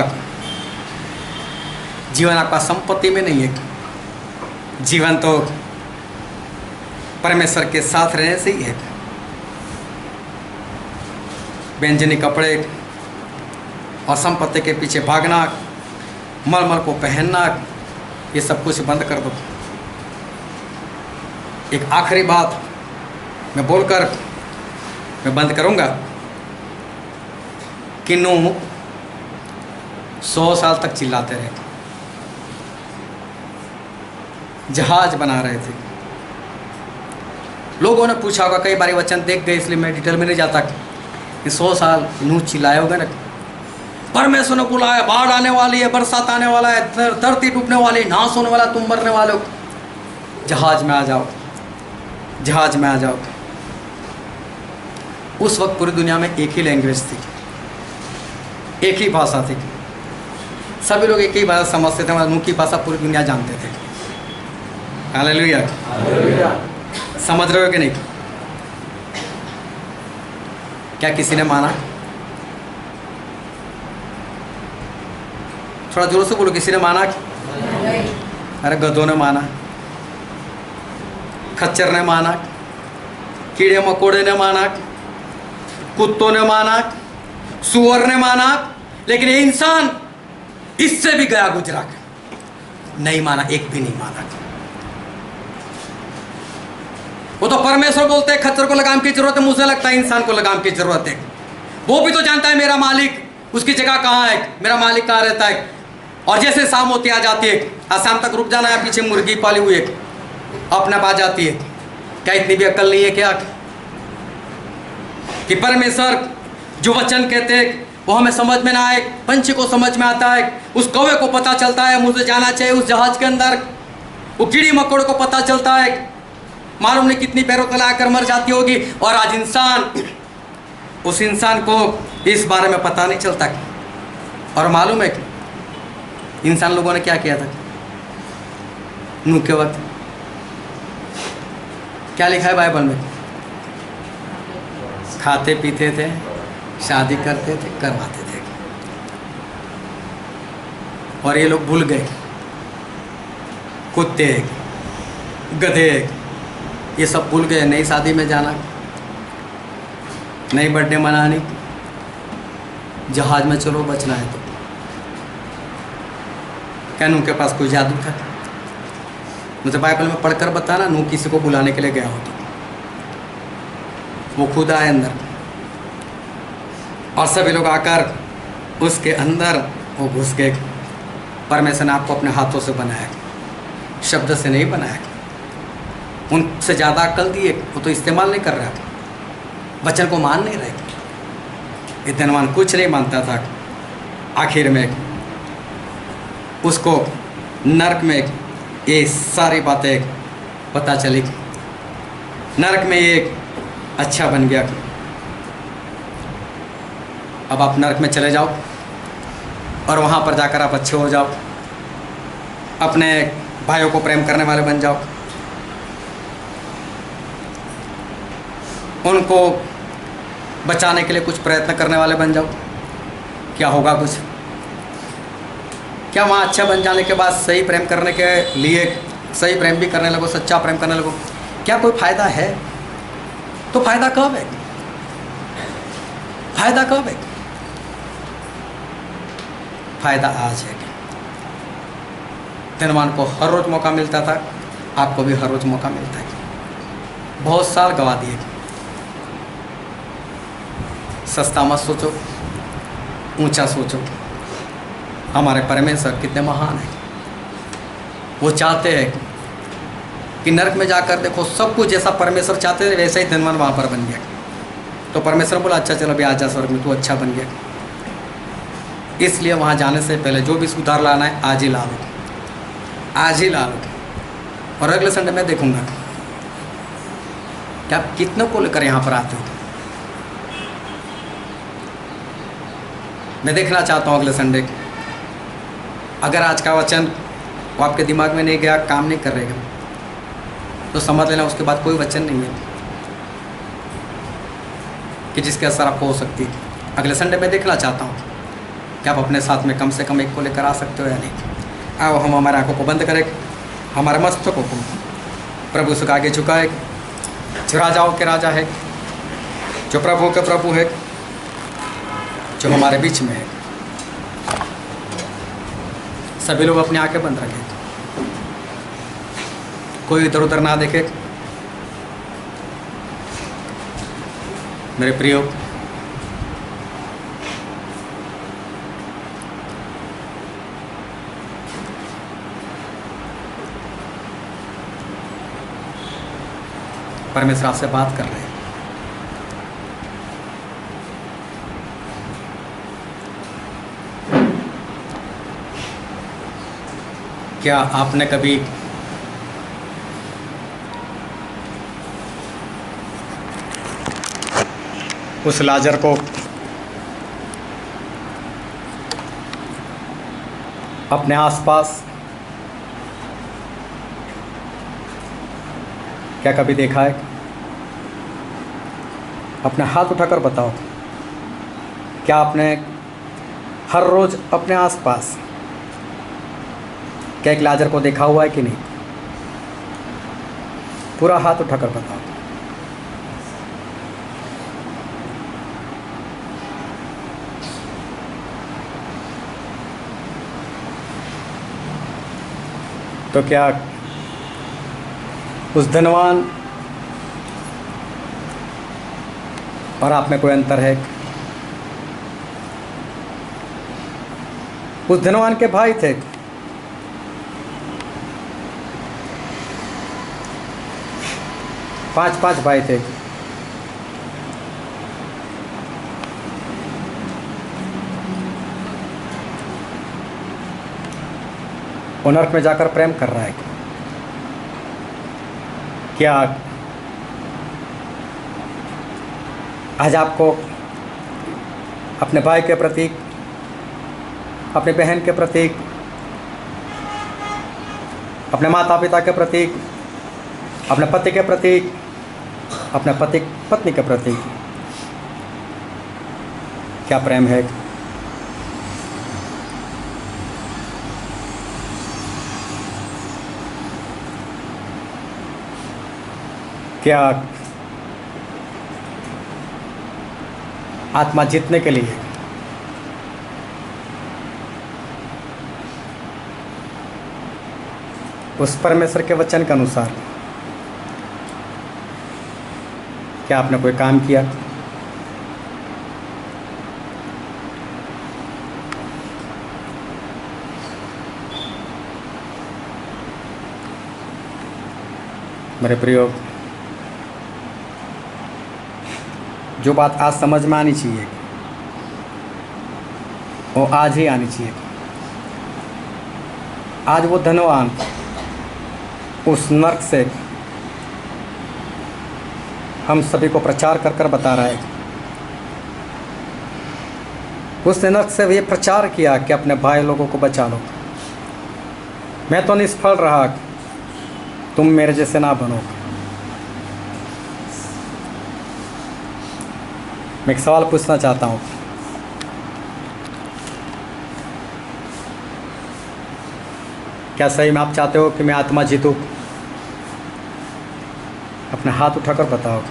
A: जीवन आपका संपत्ति में नहीं है, जीवन तो परमेश्वर के साथ रहने से ही है। व्यंजनी कपड़े और संपत्ति के पीछे भागना, मलमल को पहनना, ये सब कुछ बंद कर दो। एक आखिरी बात मैं बोलकर मैं बंद करूंगा कि नूह 100 साल तक चिल्लाते रहे, जहाज बना रहे थे। लोगों ने पूछा होगा, कई बार वचन देख गए इसलिए मैं डिटेल में नहीं जाता कि 100 साल नूह चिल्लाए होगा ना। परमेश्वर ने बुलाया, बाढ़ आने वाली है, बरसात आने वाला है, धरती डूबने वाली, नाश होने वाला, तुम मरने वाले हो, जहाज में आ जाओ, जहाज में आ जाओ। उस वक्त पूरी दुनिया में एक ही लैंग्वेज थी, एक ही भाषा थी, सभी लोग एक ही भाषा समझते थे। नूह की भाषा पूरी दुनिया जानते थे। हालेलुया, समझ रहे हो कि नहीं? क्या किसी ने माना? थोड़ा जोर से बोलो, किसी ने माना? अरे गधों ने माना, खच्चर ने माना, कीड़े मकोड़े ने माना, कुत्तों ने माना, सुअर ने माना, लेकिन ये इंसान इससे भी गया गुजरा, नहीं माना, एक भी नहीं माना। वो तो परमेश्वर बोलते हैं खच्चर को लगाम की जरूरत है, मुझे लगता है इंसान को लगाम की जरूरत है। वो भी तो जानता है मेरा मालिक उसकी जगह कहाँ है, मेरा मालिक कहाँ रहता है। और जैसे शाम होती आ जाती है, आज शाम तक रुक जाना है, पीछे मुर्गी पाली हुई है अपने पास जाती है। क्या इतनी भी अक्ल नहीं है क्या कि परमेश्वर जो वचन कहते हैं वो हमें समझ में ना आए? पंछी को समझ में आता है, उस कौवे को पता चलता है मुझे जाना चाहिए उस जहाज के अंदर, वो कीड़ी मकोड़ को पता चलता है, मालूम नहीं कितनी पैरों तले आकर मर जाती होगी। और आज इंसान, उस इंसान को इस बारे में पता नहीं चलता। और मालूम है इंसान लोगों ने क्या किया था नूह के वक्त? क्या लिखा है बाइबल में? खाते पीते थे, शादी करते थे, करवाते थे। और ये लोग भूल गए, कुत्ते गधे ये सब भूल गए। नई शादी में जाना, नई बर्थडे मनानी, जहाज में चलो बचना है। तो क्या नूह के पास कोई जादू था? मुझे बाइबल में पढ़कर बताना नूह किसी को बुलाने के लिए गया हो तो। वो खुद आए अंदर और सभी लोग आकर उसके अंदर वो घुस गए। परमेश्वर ने आपको अपने हाथों से बनाया, शब्द से नहीं बनाया। उनसे ज़्यादा अक्ल दी है, वो तो इस्तेमाल नहीं कर रहा, वचन को मान नहीं रहे। ये धनवान कुछ नहीं मानता था। आखिर में उसको नरक में ये सारी बातें पता चली। नरक में ये अच्छा बन गया। अब आप नरक में चले जाओ और वहाँ पर जाकर आप अच्छे हो जाओ, अपने भाइयों को प्रेम करने वाले बन जाओ, उनको बचाने के लिए कुछ प्रयत्न करने वाले बन जाओ। क्या होगा कुछ? क्या वहाँ अच्छा बन जाने के बाद सही प्रेम करने के लिए सही प्रेम भी करने लगो, सच्चा प्रेम करने लगो, क्या कोई फ़ायदा है? तो फ़ायदा कब है? फ़ायदा कब है? फ़ायदा आज है। धनवान को हर रोज़ मौका मिलता था, आपको भी हर रोज़ मौका मिलता है। बहुत साल गवा दिए। सस्ता मत सोचो, ऊंचा सोचो। हमारे परमेश्वर कितने महान हैं। वो चाहते हैं कि नरक में जाकर देखो, सब कुछ जैसा परमेश्वर चाहते थे वैसा ही धनवान वहाँ पर बन गया। तो परमेश्वर बोला अच्छा चलो अभी आजा स्वर्ग में, तू अच्छा बन गया। इसलिए वहाँ जाने से पहले जो भी सुधार लाना है आज ही ला लो, आज ही ला लो। और अगले संडे मैं देखूंगा कि आप कितनों को लेकर यहाँ पर आते हो। मैं देखना चाहता हूँ अगले संडे। अगर आज का वचन वो आपके दिमाग में नहीं गया, काम नहीं कर रहेगा, तो समझ लेना उसके बाद कोई वचन नहीं है कि जिसके असर आपको हो सकती है। अगले संडे मैं देखना चाहता हूँ कि आप अपने साथ में कम से कम एक को लेकर आ सकते हो या नहीं। आओ हम हमारे आंखों को बंद करें, हमारे मस्तकों को प्रभु से आगे झुकाए। जो राजाओं के राजा है, जो प्रभु के प्रभु है, जो हमारे बीच में है। सभी लोग अपनी आंखें बंद रखें, कोई इधर उधर ना देखे। मेरे प्रियो, परमेश्वर आपसे बात कर रहे हैं। क्या आपने कभी उस लाजर को अपने आसपास क्या कभी देखा है? अपने हाथ उठाकर बताओ, क्या आपने हर रोज़ अपने आसपास क्या एक लाजर को देखा हुआ है कि नहीं? पूरा हाथ उठाकर बताओ। तो क्या उस धनवान और आप में कोई अंतर है? उस धनवान के भाई थे, पांच भाई थे। वो नरक में जाकर प्रेम कर रहा है। क्या आज आपको अपने भाई के प्रति, अपने बहन के प्रति, अपने माता पिता के प्रति, अपने पति के प्रति, अपने पति पत्नी के प्रति क्या प्रेम है? क्या आत्मा जीतने के लिए उस परमेश्वर के वचन के अनुसार क्या आपने कोई काम किया? मेरे प्रियो, जो बात आज समझ में आनी चाहिए वो आज ही आनी चाहिए। आज वो धनवान उस नरक से हम सभी को प्रचार कर कर बता रहा है। उसने नरक से ये प्रचार किया कि अपने भाई लोगों को बचा लो। मैं तो निष्फल रहा, तुम मेरे जैसे ना बनो। मैं एक सवाल पूछना चाहता हूँ, क्या सही में आप चाहते हो कि मैं आत्मा जीतूं? अपने हाथ उठाकर बताओ।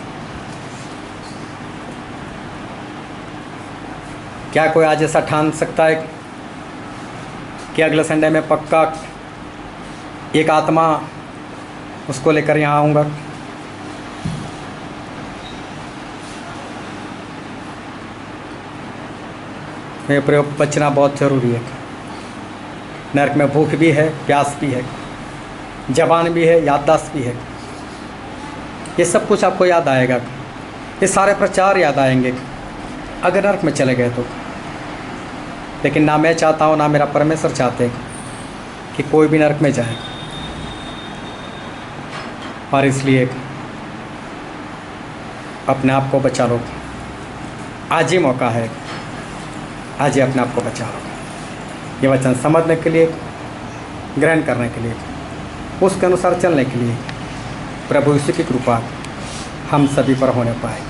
A: क्या कोई आज ऐसा ठान सकता है कि अगले संडे में पक्का एक आत्मा उसको लेकर यहाँ आऊँगा। ये प्रयोग बचना बहुत ज़रूरी है। नरक में भूख भी है, प्यास भी है, जबान भी है, याददाश्त भी है। ये सब कुछ आपको याद आएगा, ये सारे प्रचार याद आएंगे अगर नरक में चले गए तो। लेकिन ना मैं चाहता हूँ, ना मेरा परमेश्वर चाहते कि कोई भी नरक में जाए। और इसलिए अपने आप को बचा लो, आज ही मौका है, आज ही अपने आप को बचा लो। ये वचन समझने के लिए, ग्रहण करने के लिए, उसके अनुसार चलने के लिए प्रभु यीशु की कृपा हम सभी पर होने पाए।